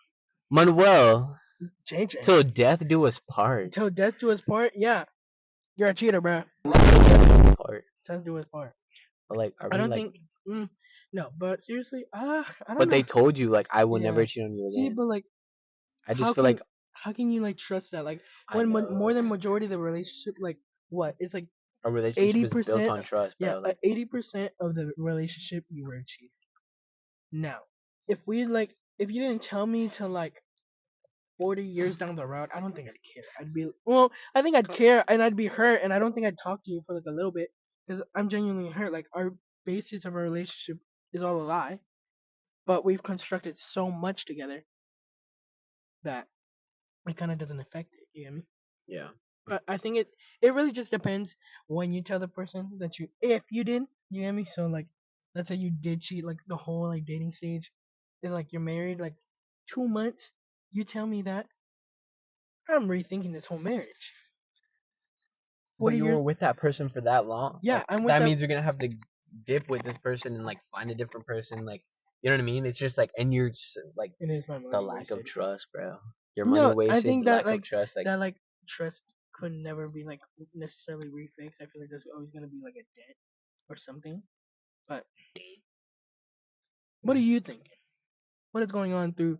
Manuel. Change it. Till death do us part. Till death do us part? Yeah. You're a cheater, bro. Part. Death do us part. But like, are I we don't like? think. No, but seriously, I don't But know. they told you like I will Yeah. never cheat on you See, again. but like, I just feel like how can you like trust that? Like, I when know. more than majority of the relationship, like, what? It's like A relationship is built 80%. on trust, bro. Yeah, Like 80% of the relationship you were a cheater. Now, if you didn't tell me till like 40 years down the road, I don't think I'd care. I think I'd care and I'd be hurt, and I don't think I'd talk to you for like a little bit because I'm genuinely hurt. Like, our basis of our relationship is all a lie, but we've constructed so much together that it kind of doesn't affect it. You get me? yeah. But I think it really just depends when you tell the person that if you did, you get me? So like, let's say you did cheat, like the whole like dating stage, and like you're married like 2 months, you tell me that, I'm rethinking this whole marriage. What But are you your were with that person for that long. Yeah, Like, I'm with that them. means you're gonna have to dip with this person and like find a different person. Like, you know what I mean? It's just like, and you're just, like It is my money the lack of wasted. trust, bro. Your money No, I wasted, think the that lack of like trust. Like, trust could never be like necessarily refixed. I feel like there's always gonna be like a debt or something. But what are you thinking? What is going on through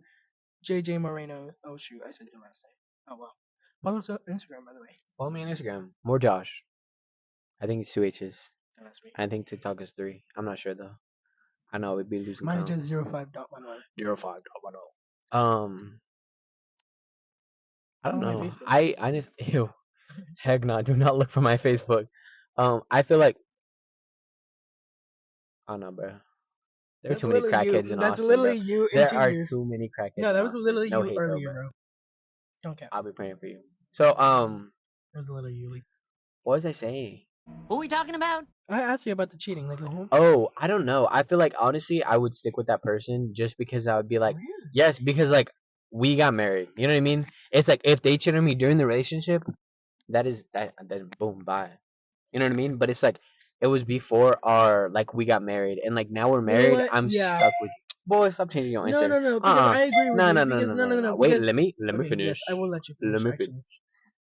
JJ Moreno? Oh shoot, I said your last name. Oh well. Follow us on Instagram, by the way. follow me on Instagram. More Josh. I think it's 2 H's. Oh, that's me. I think TikTok is 3. I'm not sure though. I know we'd be losing Mine is count. just 05.11. 05.10. I don't Follow my know. Facebook. I just ew. Heck no. Do not look for my Facebook. I feel like I don't know, bro. There are That's too many literally you. crackheads in That's Austin, bro. literally you in There 2 are years. too many crackheads No, in that was Austin. literally No you hate though, earlier, bro. bro. Don't cap. I'll be praying for you. So That was literally you. Like, what was I saying? Who we talking about? I asked you about the cheating, like the whole. Oh, I don't know. I feel like honestly, I would stick with that person just because I would be like, Really? yes, because like we got married. You know what I mean? It's like if they cheated on me during the relationship, that is that. Then boom, bye. You know what I mean? But it's like it was before our like we got married, and like now we're You know married. what? I'm Yeah. stuck with. Boy, stop changing your No, answer. no, no. Because I agree with No, you. no, no, Because no, no, no, no. Wait, because let me okay, yes, finish. I will let you Let finish. me finish. Actually,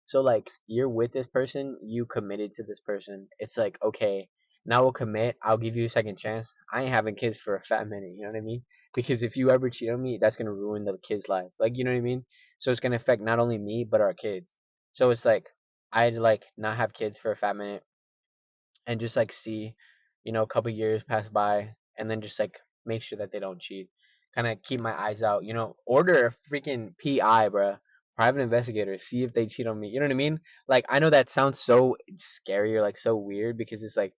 So like you're with this person, you committed to this person. It's like, okay, now we'll commit. I'll give you a second chance. I ain't having kids for a fat minute. You know what I mean? Because if you ever cheat on me, that's gonna ruin the kids' lives. Like, you know what I mean? So it's gonna affect not only me but our kids. So it's like I'd like not have kids for a fat minute and just like see, a couple years pass by and then just like make sure that they don't cheat. Kind of keep my eyes out, order a freaking PI, bruh. Private investigator, see if they cheat on me. You know what I mean? Like, I know that sounds so scary or like so weird because it's like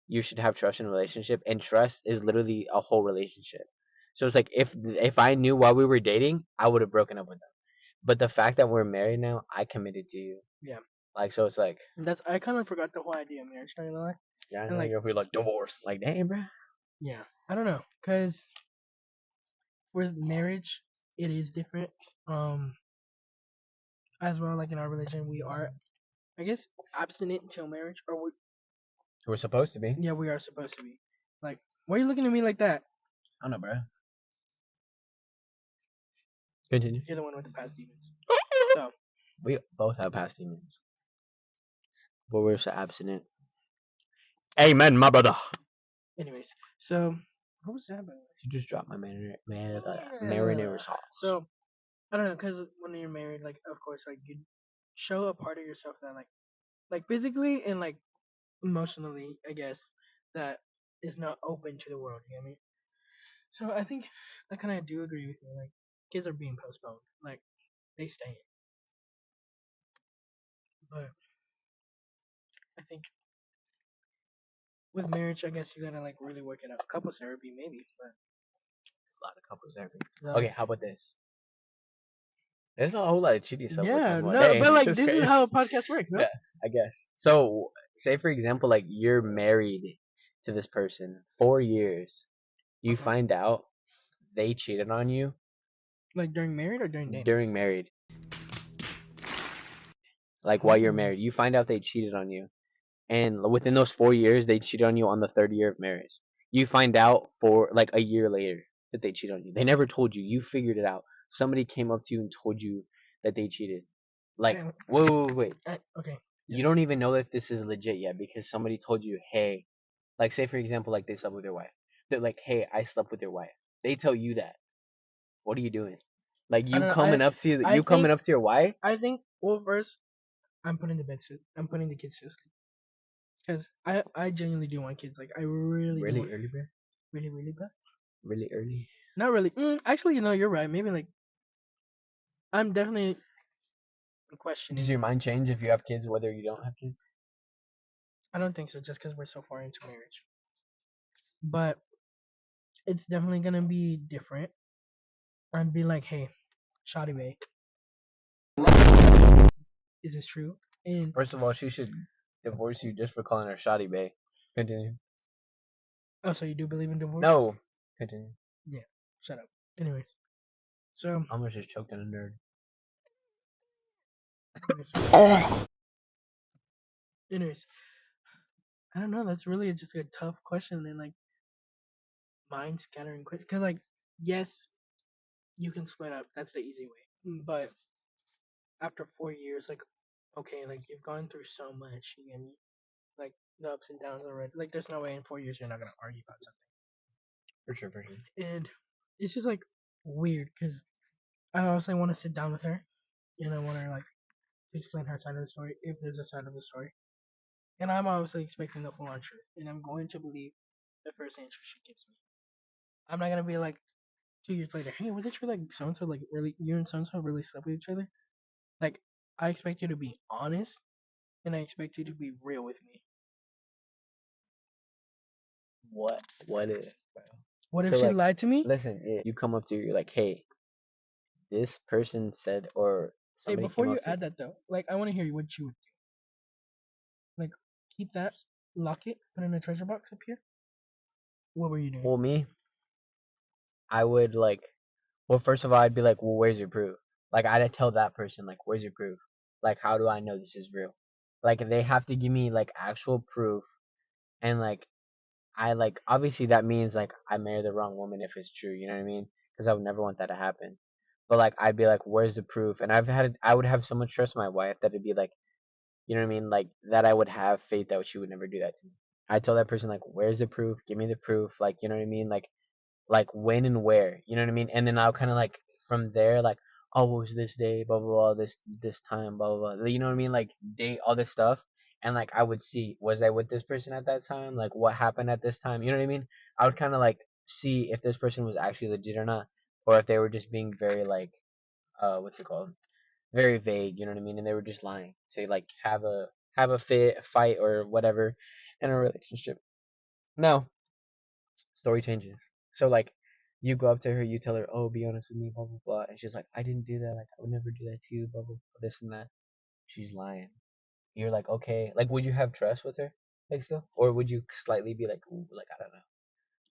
you should have trust in a relationship, and trust is literally a whole relationship. So it's like if I knew while we were dating, I would have broken up with them. But the fact that we're married now, I committed to you. yeah. Like, so it's like, That's I kind of forgot the whole idea of marriage. Not gonna lie. yeah, I And know like, you're like divorce. Like, damn, bro. yeah, I don't know, cause with marriage, it is different. Um, as well, like in our religion, we are, I guess, abstinent until marriage, or We're supposed to be. yeah, we are supposed to be. Like, why are you looking at me like that? I don't know, bro. Continue. You're the one with the past demons. So, We both have past demons, but we're so abstinent. Amen, my brother. anyways, so what was that about? You just dropped my marinara sauce. So I don't know, cause when you're married, like of course, like you show a part of yourself that like physically and like emotionally, I guess, that is not open to the world. You know what I mean? So I think I kind of do agree with you. Like kids are being postponed. Like they stay. But I think with marriage, I guess you gotta like really work it out. Couples therapy, maybe, but A lot of couples there. no. Okay, how about this? There's a whole lot of cheaty stuff we're Yeah, talking about. no, Dang, but like that's this is crazy. how a podcast works, no? Yeah, I guess. So, say for example, like you're married to this person 4 years. You Uh-huh. find out they cheated on you Like during married or during dating? during married. Like while you're Oh. married, you find out they cheated on you, and within those 4 years, they cheated on you on the third year of marriage. You find out for like a year later that they cheated on you. They never told you. You figured it out. Somebody came up to you and told you that they cheated. Like, Damn. wait. Okay. You don't even know if this is legit yet because somebody told you, hey, like say for example, like they slept with their wife. They're like, hey, I slept with your wife. They tell you that. What are you doing? Like I you don't know. coming up to I you coming think up to your wife? well first I'm putting I'm putting the kids first because I genuinely do want kids. Like I really do Really want early, bro. really bad. Really early. Not really. Actually, you're right. Maybe like I'm definitely questioning. Does your mind change if you have kids, whether you don't have kids? I don't think so, just because we're so far into marriage. But it's definitely gonna be different. I'd be like, hey, Shotty Bay, is this true? And First of all, she should divorce you just for calling her shoddy bae. Continue. Oh, so you do believe in divorce? No. Continue. Yeah. Shut up. Anyways, so I almost just choked on a nerd. anyways, I don't know. That's really just a tough question and like mind scattering question. Cause like yes, you can split up. That's the easy way. But after 4 years, like okay, like you've gone through so much. You get me? Like the ups and downs already. Like there's no way in 4 years you're not gonna argue about something. For sure, for sure. And it's just like weird because I honestly want to sit down with her and I want her like to explain her side of the story if there's a side of the story. And I'm obviously expecting the full on truth, and I'm going to believe the first answer she gives me. I'm not gonna be like 2 years later, hey, was it true like so and so like really you and so and so really slept with each other? Like I expect you to be honest, and I expect you to be real with me. What? What if? What if So she like, lied to me? listen, you come up to her, you're like, hey, this person said, or Hey, somebody before came you up to you. add that though, like I want to hear what you would do. Like keep that, lock it, put it in a treasure box up here. What were you doing? Well, me, I would like, well, first of all, I'd be like, well, where's your proof? Like, I'd tell that person, like, where's your proof? Like, how do I know this is real? Like, they have to give me like actual proof, and like, I like, obviously that means like I married the wrong woman if it's true. You know what I mean? Because I would never want that to happen. But like, I'd be like, where's the proof? And I would have so much trust in my wife that it'd be like, you know what I mean? Like that I would have faith that she would never do that to me. I told that person like, where's the proof? Give me the proof. Like, you know what I mean? Like when and where. You know what I mean? And then I'll kind of like from there like, oh, what was this day? Blah blah blah. This time. Blah blah blah. You know what I mean? Like date all this stuff. And like I would see, was I with this person at that time? Like what happened at this time? You know what I mean? I would kind of like see if this person was actually legit or not, or if they were just being very like, what's it called? Very vague, you know what I mean? And they were just lying. Say like have a fight or whatever in a relationship. No, story changes. So like you go up to her, you tell her, oh, be honest with me, blah blah blah, and she's like, I didn't do that. Like I would never do that to you, blah blah blah, this and that. She's lying. You're like, okay, like would you have trust with her, like still, or would you slightly be like, ooh, like I don't know,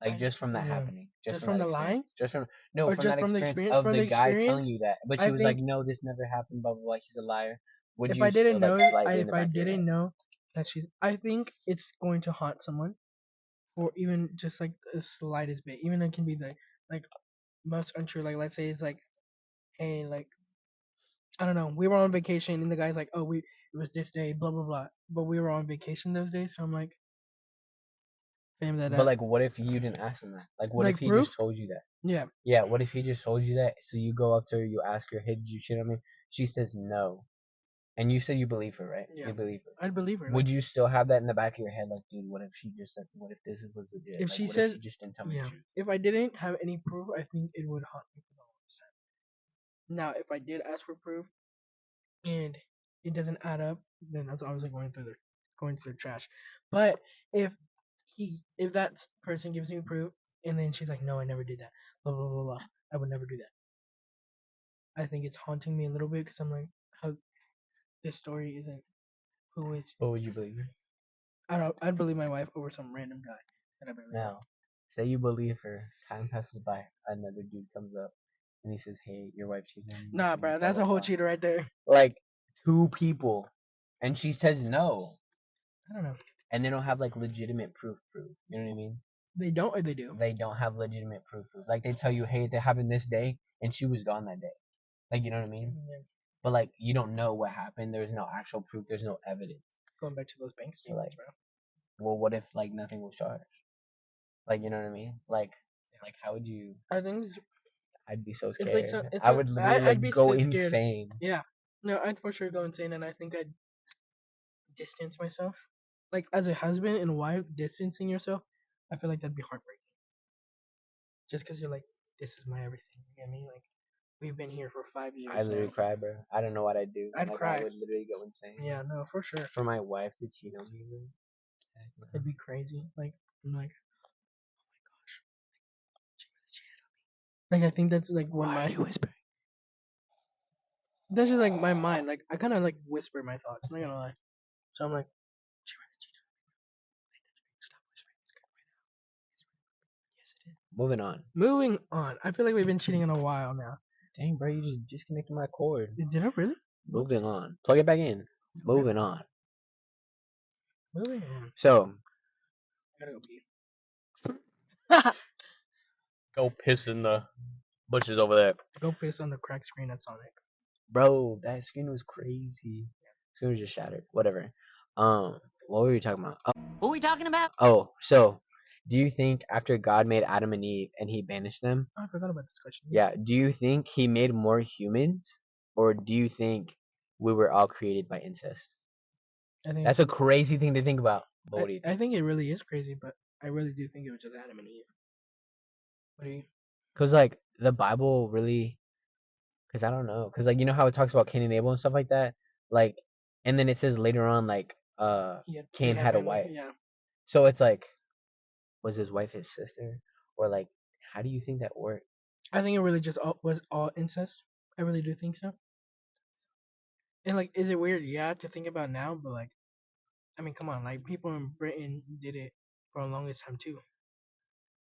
like just from that Yeah. happening, just Just from from that the lying, experience, just from no, or from just that from the experience experience? of From the the guy telling experience, you that, but she I was like, think no, this never happened, blah blah blah, he's a liar. Would if you I still didn't like know, slightly in if the I back of your head? didn't know that she's, I think it's going to haunt someone, or even just like the slightest bit. Even it can be the like most untrue. Like let's say it's like, hey, like I don't know, we were on vacation and the guy's like, oh, we it was this day, blah blah blah, but we were on vacation those days. So I'm like, fam, But like, what if you didn't ask him that? Like, what if like he proof? just told you that? Yeah. Yeah, what if he just told you that? So you go up to her, you ask her, hey, did you cheat on me? She says no, and you said you believe her, right? Yeah. You believe her. I'd believe her. Would Like you still have that in the back of your head, like, dude, what if she just like, what if this was legit? if Like, she what if says, she just didn't tell me the yeah, truth? if I didn't have any proof, I think it would haunt me for the longest time. Now, if I did ask for proof and it doesn't add up, then that's obviously going to the trash. But if if that person gives me proof and then she's like, no, I never did that, blah blah blah blah, I would never do that. I think it's haunting me a little bit because I'm like, how this story isn't who it's. What would you believe her? I don't. I'd believe my wife over some random guy that I've been with. Now, say you believe her, time passes by, another dude comes up, and he says, hey, your wife cheated on Nah, you, bro, blah that's blah a whole blah. cheater right there. Like two people, and she says no, I don't know. and they don't have like legitimate proof. You know what I mean? They don't or they do. They don't have legitimate proof. Like they tell you, hey, that happened this day, and she was gone that day. Like you know what I mean? Yeah. But like you don't know what happened. There's no actual proof. There's no evidence. Going back to those bank So like, statements, bro. well, what if like nothing was charged? Like you know what I mean? Like how would you? I think I'd be so it's like scared. some. It's I a, would literally I'd like be go so scared. insane. Yeah. No, I'd for sure go insane, and I think I'd distance myself. Like as a husband and wife, distancing yourself, I feel like that'd be heartbreaking. Just because you're like, this is my everything. You get me? Like we've been here for 5 years I literally now. cry, bro. I don't know what I'd do. I'd Like I cry. would literally go insane. Yeah, no, for sure. For my wife to cheat on me, bro. It'd be crazy. Like I'm like I think that's like when my whispering? that's just like my mind. Like I kind of like whisper my thoughts. I'm not gonna lie. So I'm like, Moving on. Moving on. I feel like we've been cheating in a while now. Dang, bro, you just disconnected my cord. Did I really? Moving on. Plug it back in. Moving on. Moving on. So, I gotta go pee. go piss in the bushes over there. Go piss on the cracked screen at Sonic. Bro, that screen was crazy. Screen was just shattered. Whatever. What were we talking about? Who are we talking about? Oh, so do you think after God made Adam and Eve and he banished them? Oh, I forgot about this question. Yeah. Do you think he made more humans, or do you think we were all created by incest? I think That's a crazy thing to think about. But what do you I think? think it really is crazy, but I really do think it was just Adam and Eve. What do you? Because like the Bible really, because I don't know, because like you know how it talks about Cain and Abel and stuff like that, like, and then it says later on like Cain had a wife. Yeah. So it's like, was his wife his sister, or like, how do you think that worked? I think it really just was all incest. I really do think so. And like, is it weird? Yeah, to think about now, but like, I mean, come on, like people in Britain did it for the longest time too,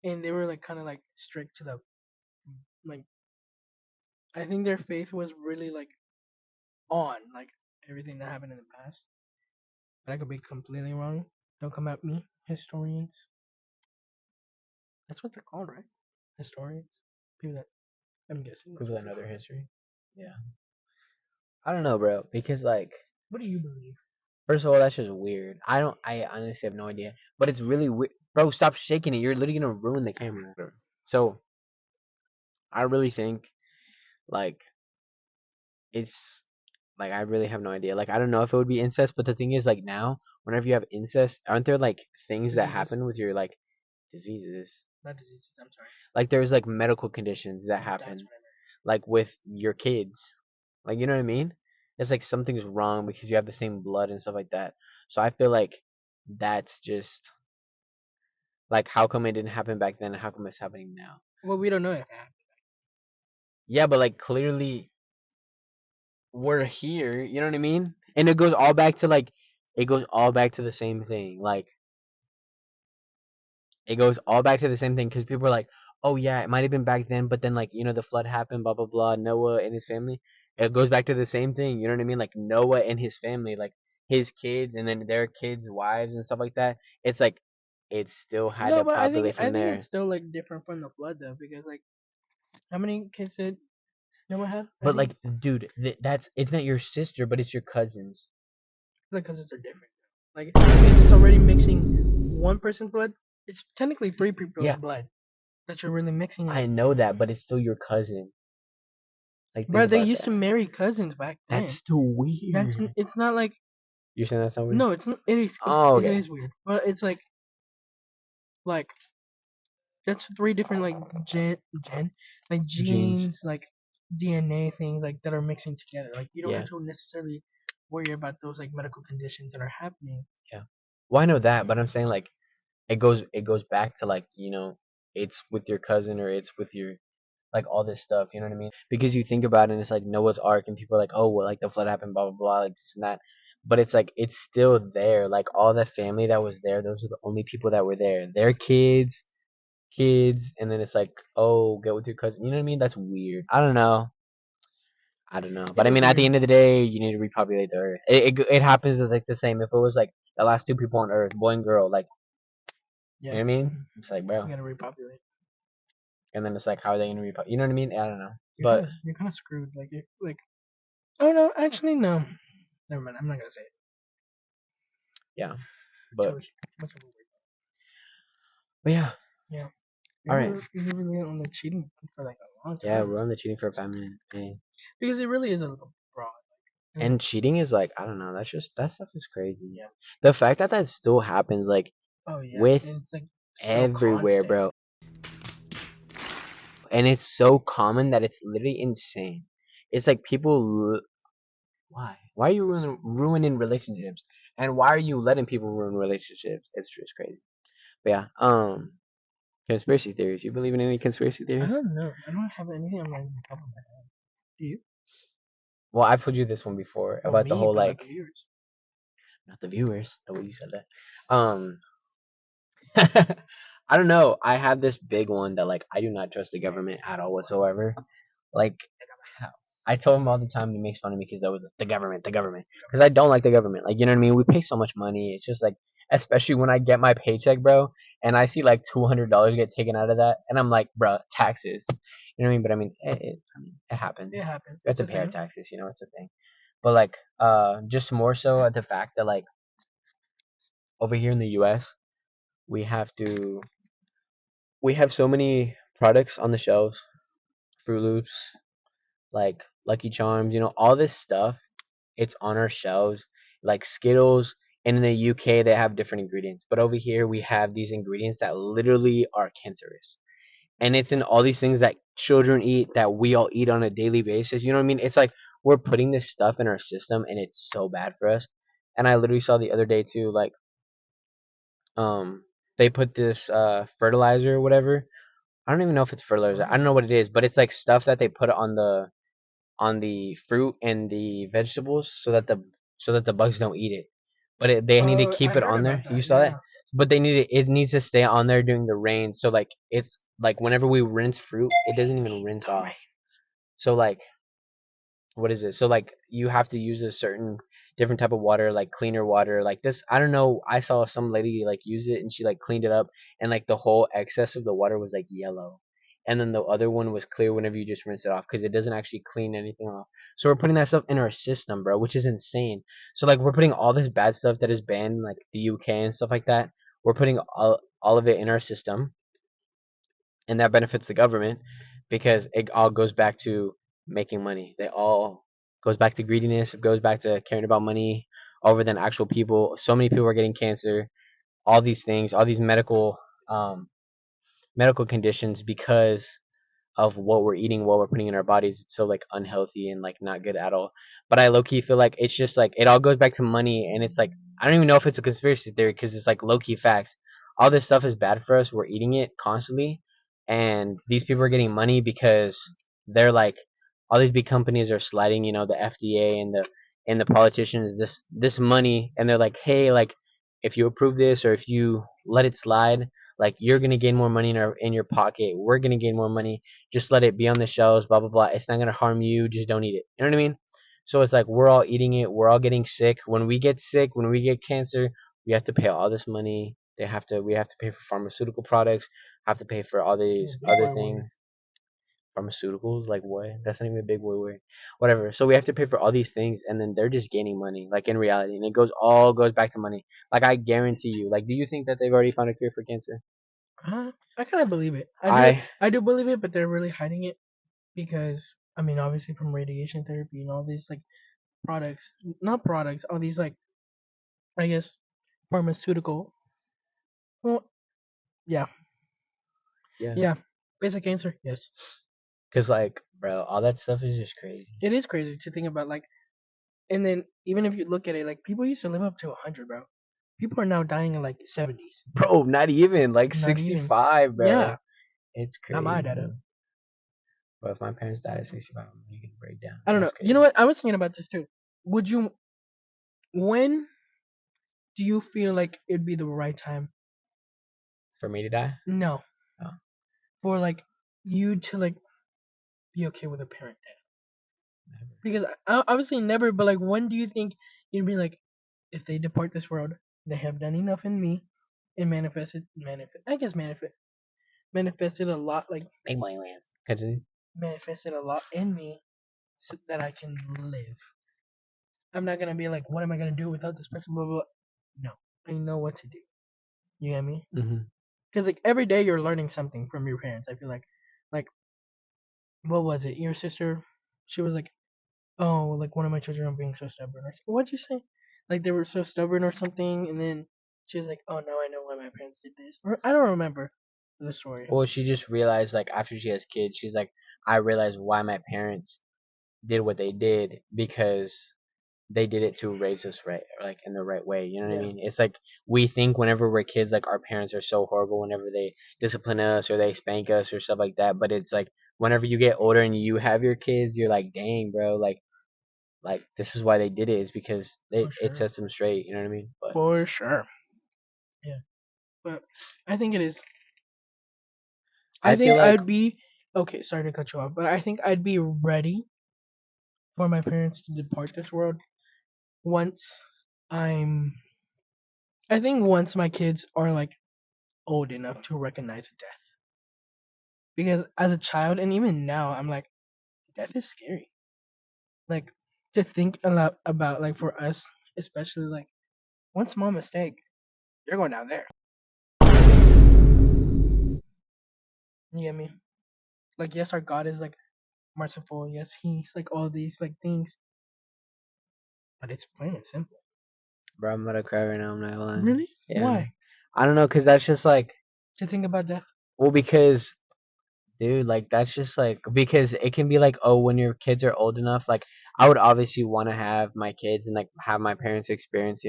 and they were like kind of like strict to the like. I think their faith was really like on like everything that happened in the past. But I could be completely wrong. Don't come at me, historians. That's what they're called, right? Historians. People that I'm guessing. People that know their history. Yeah. I don't know, bro, because like, What do you believe? first of all, that's just weird. I honestly have no idea, but it's really weird. Bro, stop shaking it. You're literally gonna ruin the camera. So I really think like it's like I really have no idea. Like I don't know if it would be incest, but the thing is like now, whenever you have incest, aren't there like things that Diseases. happen with your like diseases? Not diseases. I'm sorry. Like there's like medical conditions that That's happen, what I meant. like with your kids. Like you know what I mean? It's like something's wrong because you have the same blood and stuff like that. So I feel like that's just like how come it didn't happen back then and how come it's happening now? Well, we don't know if it happened. Yeah, but like clearly we're here, you know what I mean? And it goes all back to like it goes all back to the same thing. Like it goes all back to the same thing because people are like, oh yeah, it might have been back then, but then like you know the flood happened, blah blah blah. Noah and his family, it goes back to the same thing. You know what I mean? Like Noah and his family, like his kids, and then their kids' wives and stuff like that. It's like it still had No, to but populate I from think there. it's still like different from the flood though, because like how many kids did Noah have? But like, dude, that's it's not your sister, but it's your cousins. The cousins are different. Like because it's already mixing one person's blood. It's technically three people's Yeah, blood that you're really mixing. I know that, but it's still your cousin. Like, think But they about used to that. marry cousins back then. That's still weird. That's it's not like You're saying that's so weird? no, it's not. It is. Oh, It okay. is weird, but it's like that's three different like like genes, like DNA things like that are mixing together. Like you don't Yeah, have to necessarily worry about those like medical conditions that are happening. yeah. Well, I know that, but I'm saying like it goes back to like it's with your cousin or it's with your like all this stuff. You know what I mean? Because you think about it, and it's like Noah's Ark, and people are like, oh, well, like the flood happened, blah blah blah, like this and that. But it's like it's still there. Like all the family that was there, those are the only people that were there. Their kids, and then it's like, oh, get with your cousin. You know what I mean? That's weird. I don't know. I don't know. But It I is mean, at the weird. end of the day, you need to repopulate the earth. It happens like the same. If it was like the last two people on earth, boy and girl, like you know Yeah, what I mean? It's like, you bro. gotta repopulate. And then it's like, how are they gonna repopulate? You know what I mean? I don't know. But You're kind of screwed. Like you like. Oh no, actually no. Never mind. I'm not gonna say it. yeah. Too But much of a weird. but yeah. Yeah. All right. You're really on the cheating for like a long Yeah, time. we're on the cheating for a family. Because it really is a little broad. And cheating is like, I don't know. That's just that stuff is crazy. Yeah. The fact that that still happens like Oh yeah. with And it's like so everywhere, constant. bro. And it's so common that it's literally insane. It's like people. Why? Why are you ruining relationships? And why are you letting people ruin relationships? It's just crazy. But yeah, conspiracy theories. You believe in any conspiracy I theories? don't know. I don't have anything on my top of my head. Do you? Well, I've told you this one before Well, about the me, whole but not like the viewers. not the viewers, the way you said that. I don't know. I have this big one that like I do not trust the government at all whatsoever. Like I told him all the time. He makes fun of me because I was like, the government. Because I don't like the government. Like you know what I mean. We pay so much money. It's just like, especially when I get my paycheck, bro, and I see like $200 get taken out of that, and I'm like, bro, taxes. You know what I mean? But I mean, it happens. It happens. We have It's to a pay our thing. taxes. You know, it's a thing. But like, just more so at the fact that like over here in the U.S. we have to we have so many products on the shelves, Fruit Loops, like Lucky Charms, all this stuff. It's on our shelves, like Skittles. And in the UK, they have different ingredients, but over here we have these ingredients that literally are cancerous, and it's in all these things that children eat, that we all eat on a daily basis. You know what I mean? It's like we're putting this stuff in our system, and it's so bad for us. And I literally saw the other day too, like um, they put this fertilizer or whatever. I don't even know if it's fertilizer. I don't know what it is, but it's like stuff that they put on the fruit and the vegetables so that the bugs don't eat it. But they need to Oh, keep I it heard on about there. You that. saw that? Yeah. But it needs to stay on there during the rain. So like it's like whenever we rinse fruit, it doesn't even rinse off. So like what is it? So like you have to use a certain different type of water, like cleaner water, like this. I don't know. I saw some lady like use it and she like cleaned it up, and like the whole excess of the water was like yellow, and then the other one was clear whenever you just rinse it off because it doesn't actually clean anything off. So we're putting that stuff in our system, bro, which is insane. So like we're putting all this bad stuff that is banned in, like the UK and stuff like that. We're putting all of it in our system, and that benefits the government because it all goes back to making money. They all goes back to greediness. It goes back to caring about money over than actual people. So many people are getting cancer. All these things, all these um, medical conditions because of what we're eating, what we're putting in our bodies. It's so like unhealthy and like not good at all. But I low key feel like it's just like it all goes back to money, and it's like I don't even know if it's a conspiracy theory because it's like low key facts. All this stuff is bad for us. We're eating it constantly, and these people are getting money because they're like all these big companies are sliding, the FDA and the politicians this money, and they're like, hey, like if you approve this or if you let it slide, like you're gonna gain more money in your pocket. We're gonna gain more money. Just let it be on the shelves, blah blah blah. It's not gonna harm you. Just don't eat it. You know what I mean? So it's like we're all eating it. We're all getting sick. When we get sick, when we get cancer, we have to pay all this money. We have to pay for pharmaceutical products. Have to pay for all these Big other boy word. things. Pharmaceuticals, like what? That's not even a big boy word. Whatever. So we have to pay for all these things, and then they're just gaining money, like in reality, and it goes back to money. Like I guarantee you. Like, do you think that they've already found a cure for cancer? I kind of believe it. I do. I I do believe it, but they're really hiding it because I mean, obviously from radiation therapy and all these like products, not products, all these like I guess pharmaceutical. Well, yeah, yeah. yeah, basic cancer. Yes, Cause like, bro, all that stuff is just crazy. it is crazy to think about. Like, and then even if you look at it, like people used to live up to 100, bro. People are now dying in like 70s. Bro, not even like Not even. 65, Yeah, bro. It's not my crazy. data. But if my parents died at 65, you can break down. I don't That's know. You crazy. know what? I was thinking about this too. Would you? When do you feel like it'd be the right time? For me to die? No, Oh, for like you to like be okay with a parent death. never. Because I would say never, but like when do you think you'd be like, if they depart this world, they have done enough in me and manifested a lot, like Big boy lands. Continue. manifested a lot in me so that I can live. I'm not gonna be like, what am I gonna do without this person? Blah blah. Blah. No, I know what to do. You get me? Mm-hmm. Because like every day you're learning something from your parents. I feel like what was it? Your sister, she was like, oh, like one of my children are being so stubborn. Or what'd you say? Like they were so stubborn or something, and then she was like, oh, now I know why my parents did this. Or I don't remember the story. Well, she just realized, like, after she has kids, she's like, I realized why my parents did what they did because they did it to raise us right, like in the right way. You know what I Yeah, mean? It's like we think whenever we're kids, like our parents are so horrible whenever they discipline us or they spank us or stuff like that. But it's like whenever you get older and you have your kids, you're like, dang, bro, like this is why they did it is because for it sure. sets them straight. You know what I mean? But For sure. Yeah, but I think it is. I feel think like I'd be okay. Sorry to cut you off, but I think I'd be ready for my parents to depart this world once I'm. I think once my kids are like old enough to recognize death, because as a child and even now, I'm like, death is scary. Like to think a lot about like for us, especially like one small mistake, you're going down there. You get me? Like yes, our God is like merciful. Yes, He's like all these like things, but it's plain and simple. bro, I'm gonna cry right now. I'm not lying. Really? Yeah. Why? I don't know, cause that's just like, To think about death? well, because dude, like that's just like because it can be like, oh, when your kids are old enough, like I would obviously want to have my kids and like have my parents experience,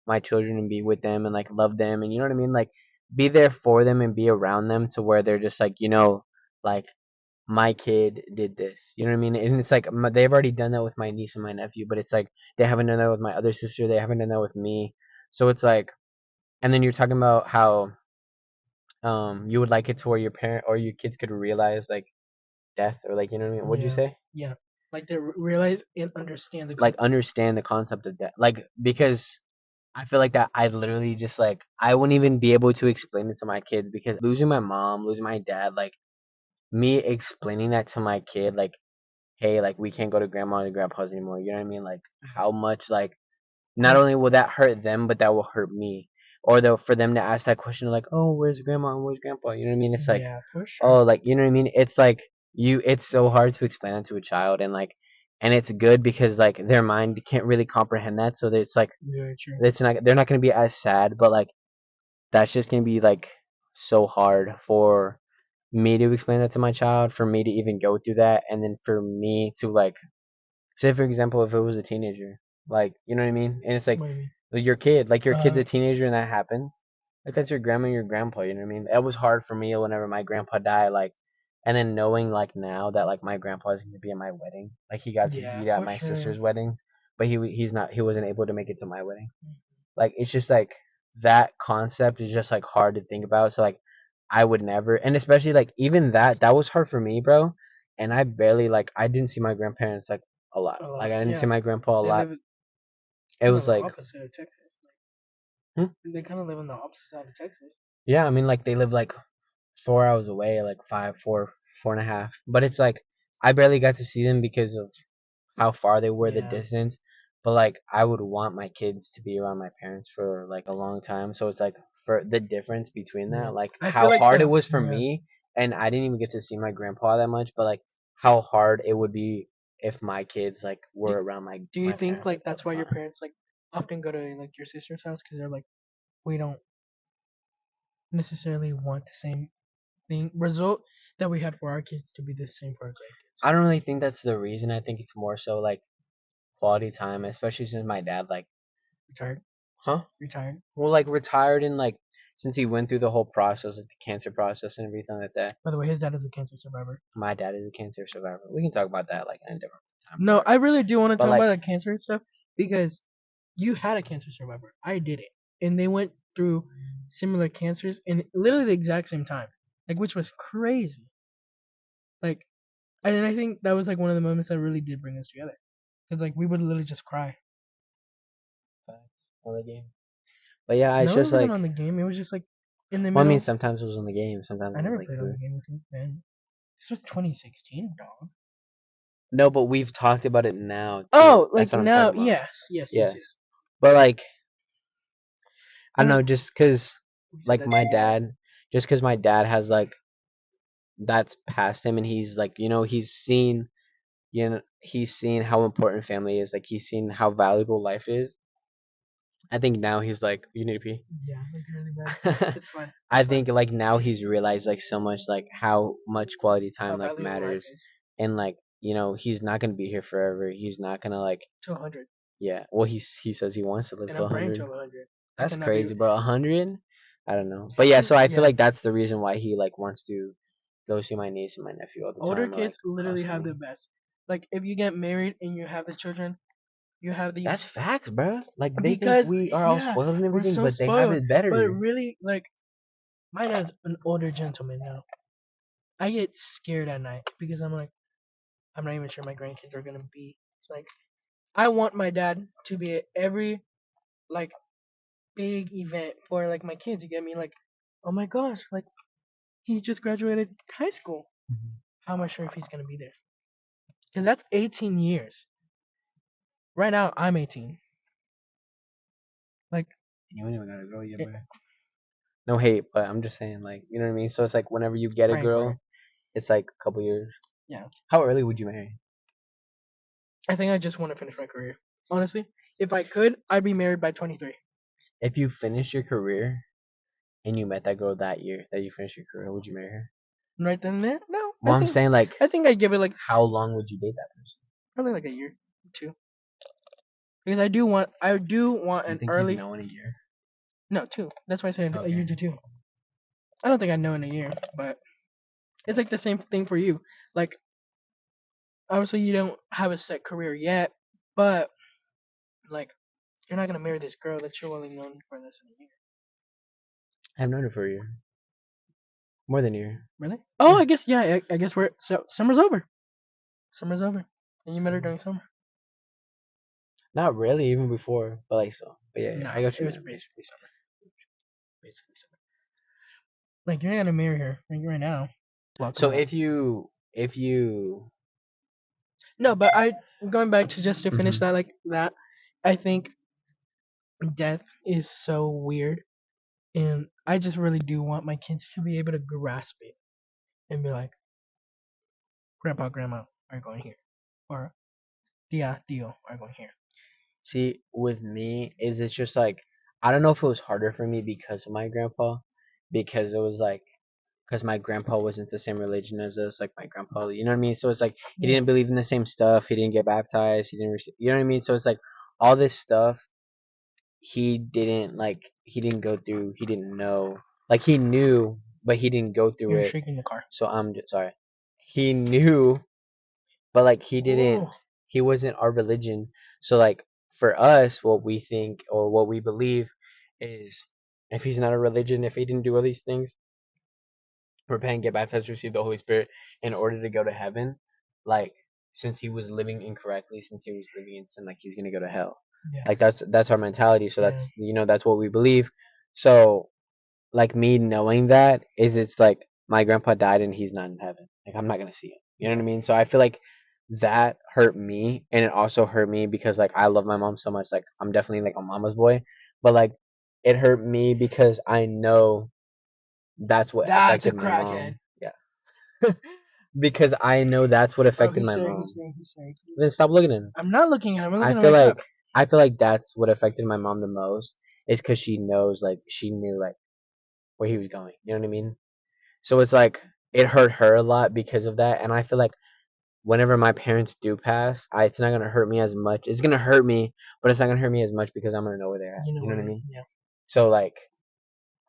my children and be with them and like love them and you know what I mean, like be there for them and be around them to where they're just like, like my kid did this, you know what I mean, and it's like they've already done that with my niece and my nephew, but it's like they haven't done that with my other sister, they haven't done that with me, so it's like, and then you're talking about how you would like it to where your parent or your kids could realize like death or like you know what I mean? What'd you Yeah, say? yeah. Like to realize and understand the Like understand the concept of death. Like because I feel like that I literally just like I wouldn't even be able to explain it to my kids because losing my mom, losing my dad, like me explaining that to my kid, like, hey, like we can't go to grandma and grandpa's anymore. You know what I mean? Like how much like not like only will that hurt them, but that will hurt me. Or though for them to ask that question like, oh, where's grandma and where's grandpa? You know what I mean? It's like, yeah, for sure. oh, like you know what I mean? It's like it's so hard to explain that to a child and like and it's good because like their mind can't really comprehend that. So it's like Very true. it's not they're not gonna be as sad, but like that's just gonna be like so hard for me to explain that to my child, for me to even go through that, and then for me to like say for example if it was a teenager, like you know what I mean, and it's like What do you mean? like your kid's Uh, a teenager and that happens, like that's your grandma and your grandpa, you know what I mean. That was hard for me whenever my grandpa died, like, and then knowing like now that like my grandpa is going to be at my wedding, like he got to yeah, be at for my sure. sister's wedding, but he wasn't able to make it to my wedding. Like it's just like that concept is just like hard to think about, so like I would never, and especially like even that was hard for me, bro. And I barely like I didn't see my grandparents like a lot. A Like lot. I didn't see Yeah, my grandpa a they lot. live It kind of was the like, opposite of Texas. hmm? Like, they kind of live on the opposite side of Texas. Yeah, I mean like they live like 4 hours away, like five, four, 4.5. But it's like I barely got to see them because of how far they were, the Yeah. distance. But like I would want my kids to be around my parents for like a long time. So it's like for the difference between Yeah. that, like I feel how like hard it the was for yeah. me, and I didn't even get to see my grandpa that much, but like how hard it would be if my kids like Do, were around do you my think parents like like all that's the why your time. parents like often go to like your sister's house because they're like we don't necessarily want the same thing result that we had for our kids to be the same for our grandkids. I don't really think that's the reason. I think it's more so like quality time, especially since my dad like, Retired. huh? Retired. Well, like retired and like since he went through the whole process, like the cancer process and everything like that. By the way, his dad is a cancer survivor. My dad is a cancer survivor. We can talk about that like in a different time or No, whatever. I really do want to But talk about like, the cancer and stuff because you had a cancer survivor. I didn't. And they went through similar cancers in literally the exact same time. Like which was crazy. Like and I think that was like one of the moments that really did bring us together. Because like we would literally just cry. on the game. But yeah, it's No, it just wasn't like, on the game. It was just like in the well, I mean, middle. sometimes it was on the game, sometimes I it was never like played on through. the game with you, man. This was 2016, dog. No, but we've talked about it now too. Oh, That's like what I'm now, talking about. yes, yes, yes, yes. Yes, but like I don't And know, just cause we said like that my too. dad, just cause my dad has like that's past him, and he's like he's seen how important family is. Like he's seen how valuable life is. I think now he's like, you need to pee. Yeah, it's really bad. It's fine. I It's fine. think like now he's realized like so much like how much quality How time like valuable life matters, is. and like he's not gonna be here forever. He's not gonna like, To 100. yeah. Well, he says he wants to live And to I'm praying to 100. 100. I That's cannot be. crazy, bro. 100? I don't know, but yeah. Because, So I feel yeah, like that's the reason why he like wants to go see my niece and my nephew all the older time, or like kids literally have constantly. the best. Like, if you get married and you have the children, you have the. That's facts, bro. Like they think Because, we are all yeah, spoiled and we're everything, so but they have spoiled. it But better. really, like, mine is an older gentleman now. I get scared at night because I'm like, I'm not even sure my grandkids are gonna be like. I want my dad to be at every like big event for like my kids. You get me? Like, oh my gosh, like he just graduated high school. How am I sure if he's gonna be there? Because that's 18 years. Right now, I'm 18. Like, You ain't even got a girl yet, bro. No hate, but I'm just saying, like, you know what I mean? So it's like whenever you get a praying for girl, it. it's like a couple years. Yeah. How early would you marry? I think I just want to finish my career. Honestly, if I could, I'd be married by 23. If you finish your career and you met that girl that year that you finished your career, would you marry her? Right then and there? No. Well, I'm saying, like, I think I'd give it like how long would you date that person? probably like a year, 2. Because I do want You an think early. you'd know in a year? No, 2. That's why I said a Okay. year to 2. I don't think I'd know in a year, but it's like the same thing for you. Like, obviously you don't have a set career yet, but like you're not gonna marry this girl that you're only known for less than a year. I've known her for a year. More than a year. Really? Oh, I guess yeah. I guess we're so summer's over. Summer's over, and you met her during summer. Not really, even before, but like so. But yeah, No, I got it you. was basically summer. Basically summer. Like you're not gonna marry her right now. So if you No, but I going back to just to finish that like that. I think death is so weird, and I just really do want my kids to be able to grasp it and be like, Grandpa, Grandma are going here, or Tia, Tio are going here. see with me is it's just like I don't know if it was harder for me because of my grandpa, because it was like because my grandpa wasn't the same religion as us, like my grandpa, you know what I mean? So it's like he didn't believe in the same stuff, he didn't get baptized, he didn't, you know what I mean? So it's like all this stuff he didn't go through, he didn't know, like he knew, but he didn't go through You're it. shaking the car. So I'm just sorry. He knew, but like he didn't. Oh. He wasn't our religion. So like for us, what we think or what we believe is, if he's not a religion, if he didn't do all these things, repent, get baptized, receive the Holy Spirit in order to go to heaven, like since he was living incorrectly, since he was living in sin, like he's gonna go to hell. Yeah. Like that's our mentality. So that's that's what we believe. So like me knowing that is it's like my grandpa died and he's not in heaven. Like I'm not gonna see him. You know what I mean? So I feel like that hurt me, and it also hurt me because like I love my mom so much. Like I'm definitely like a mama's boy, but like it hurt me because I know that's what affected my mom. Yeah, because I know that's what affected my mom. Then stop looking at him. I'm not looking at him. I'm looking I at feel my like cup. I feel like that's what affected my mom the most. Is because she knows, like she knew like where he was going. You know what I mean? So it's like it hurt her a lot because of that, and I feel like whenever my parents do pass, it's not gonna hurt me as much. It's gonna hurt me, but it's not gonna hurt me as much because I'm gonna know where they're at. You know what I mean? Yeah. So like,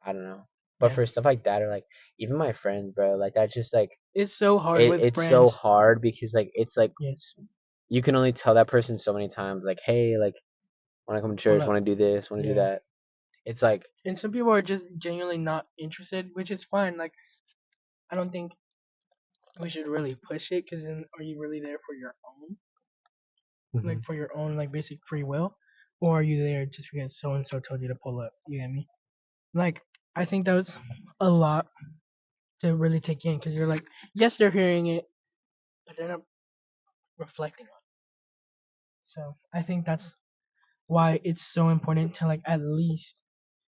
I don't know. But Yeah. for stuff like that, or like even my friends, bro, like that's just like It's so hard with it's friends. so hard because like it's like Yes. you can only tell that person so many times, like, hey, like want to come to church, want to do this, want to do that. It's like, and some people are just genuinely not interested, which is fine. Like, I don't think we should really push it, because then are you really there for your own, like for your own like basic free will, or are you there just because so and so told you to pull up? You get me? Like, I think that was a lot to really take in, because you're like, yes, they're hearing it, but they're not reflecting on it. So I think that's why it's so important to like at least,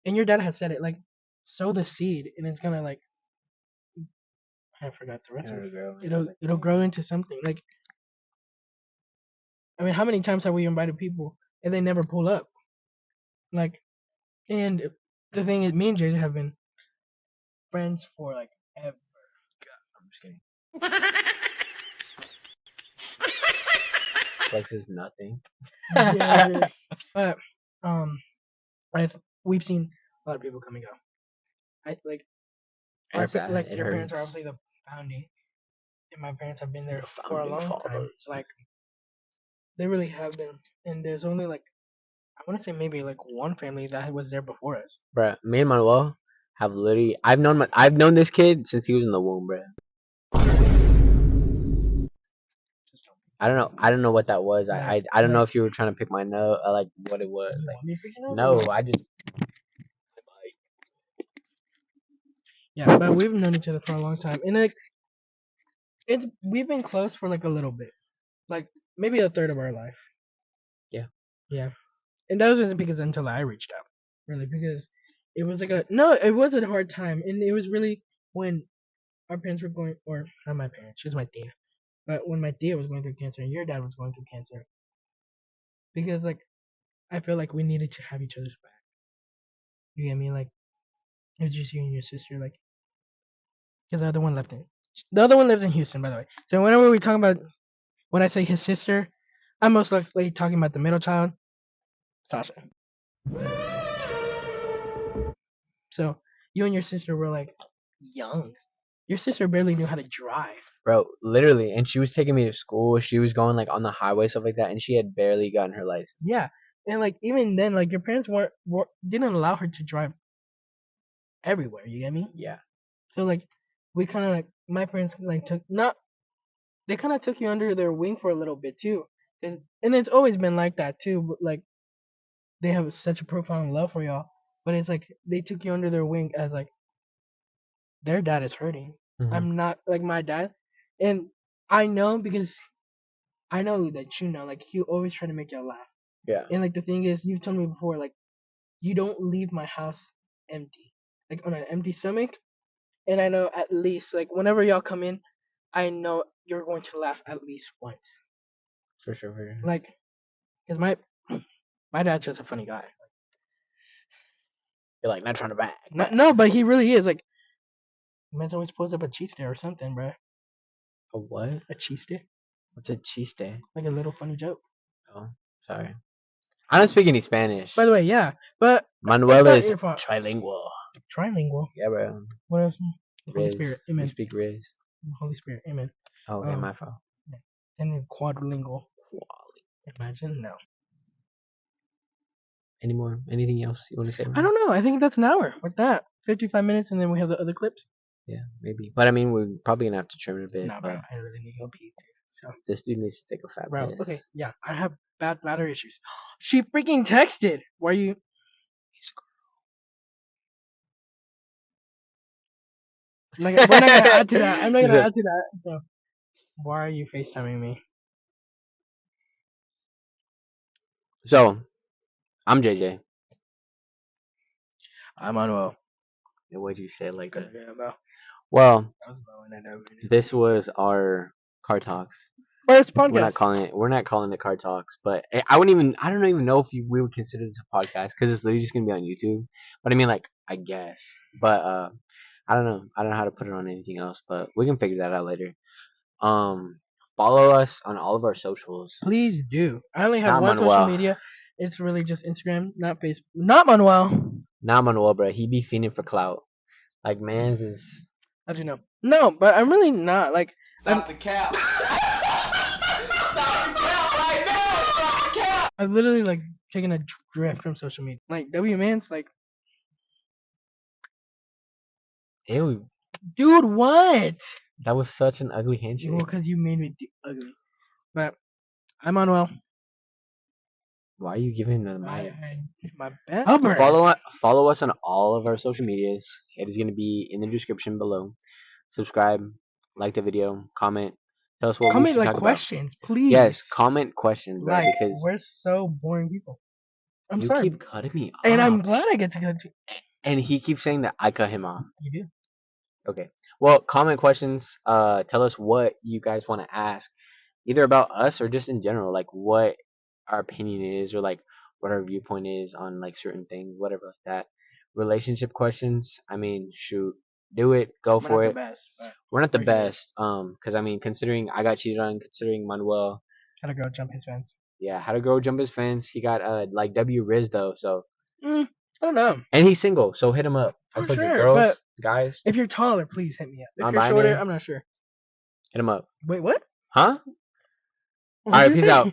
and your dad has said it, like sow the seed, and it's gonna like, I forgot the rest of it. It'll grow into something. Like, I mean, how many times have we invited people and they never pull up? Like, and the thing is, me and Jade have been friends for like ever. I'm just kidding. Flex is nothing. Yeah, but we've seen a lot of people come and go. Like your parents are obviously the founding, and my parents have been there for a long time. Like, they really have been, and there's only like, I want to say maybe like one family that was there before us. Bruh, me and Manuel have literally I've known this kid since he was in the womb, bruh. I don't know what that was. I don't know if you were trying to pick my nose, like what it was. Like, no, I just. Yeah, but we've known each other for a long time, and like we've been close for like a little bit, like maybe a third of our life. Yeah. Yeah, and that wasn't because until I reached out, really, because it was like it was a hard time, and it was really when our parents were going, or not my parents, she's my tia, but when my tia was going through cancer and your dad was going through cancer, because like I feel like we needed to have each other's back. You get me? Like it was just you and your sister, like because the other one lives in Houston, by the way. So whenever we talk about when I say his sister, I'm most likely talking about the middle child, Sasha. So you and your sister were like young. Your sister barely knew how to drive. Bro, literally, and she was taking me to school. She was going like on the highway, stuff like that, and she had barely gotten her license. Yeah, and like even then, like your parents didn't allow her to drive everywhere. You get me? Yeah. So like we kind of like my parents like they kind of took you under their wing for a little bit too, and it's always been like that too. But like they have such a profound love for y'all, but it's like they took you under their wing as like their dad is hurting. Mm-hmm. I'm not like my dad, and I know because I know that you know like he always try to make y'all laugh. Yeah. And like the thing is, you've told me before like you don't leave my house empty, like on an empty stomach. And I know at least like whenever y'all come in, I know you're going to laugh at least once. For sure. Like, cause my dad's just a funny guy. You're like not trying to brag. No, but he really is. Like, man's always pulls up a chiste or something, bro. A what? A chiste? What's a chiste? Like a little funny joke. Oh, sorry. I don't speak any Spanish. By the way, yeah, but Manuel is trilingual. Trilingual. Yeah, bro. What else? The Holy Riz. Spirit. Amen. You speak Riz. Holy Spirit. Amen. Oh, okay, my fault. And then quadrilingual. Imagine no. Anything else you want to say? I don't know. I think that's an hour with that. 55 minutes, and then we have the other clips. Yeah, maybe. But I mean, we're probably gonna have to trim it a bit. Nah, bro. I really need to go pee too. So this dude needs to take a fat piss. Okay, yeah, I have bad bladder issues. She freaking texted. Why are you? Like, we're not gonna add to that. I'm not gonna add to that. So, why are you FaceTiming me? So, I'm JJ. I'm Manuel. What'd you say like that? Yeah, bro. Well, this was our car talks. First podcast. We're not calling it car talks, but I don't even know if we would consider this a podcast because it's literally just gonna be on YouTube. But I mean, like, I guess. But I don't know how to put it on anything else, but we can figure that out later. Follow us on all of our socials. Please do. I only have one social media. It's really just Instagram, not Facebook. Not Manuel. Not Manuel, bro. He be fiending for clout. Like, man's is. How'd you know? No, but I'm really not. Like, Stop the cap. Stop the cap right now. Stop the cap. I've literally like taken a drift from social media. Like W Man's like. Ew. Dude, what? That was such an ugly handshake. Well, because you made me ugly. But I'm Manuel. Why are you giving them my best? Follow us on all of our social medias. It is going to be in the description below. Subscribe, like the video, comment. Tell us what we should talk about. Questions, please. Yes, comment questions, bro, because we're so boring people. I'm sorry. You keep cutting me off. And I'm glad I get to cut you. And he keeps saying that I cut him off. You do. Okay. Well, comment questions. Tell us what you guys want to ask, either about us or just in general, like what our opinion is, or like what our viewpoint is on like certain things, whatever like that. Relationship questions. I mean, shoot, do it, go for it. We're not the best. Because I mean, considering I got cheated on, considering Manuel had a girl jump his fence. Yeah, had a girl jump his fence. He got like W Riz though, so. I don't know. And he's single, so hit him up. For sure, girls, but guys. If you're taller, please hit me up. If you're shorter, I'm not sure. Hit him up. Wait, what? Huh? All right, peace out.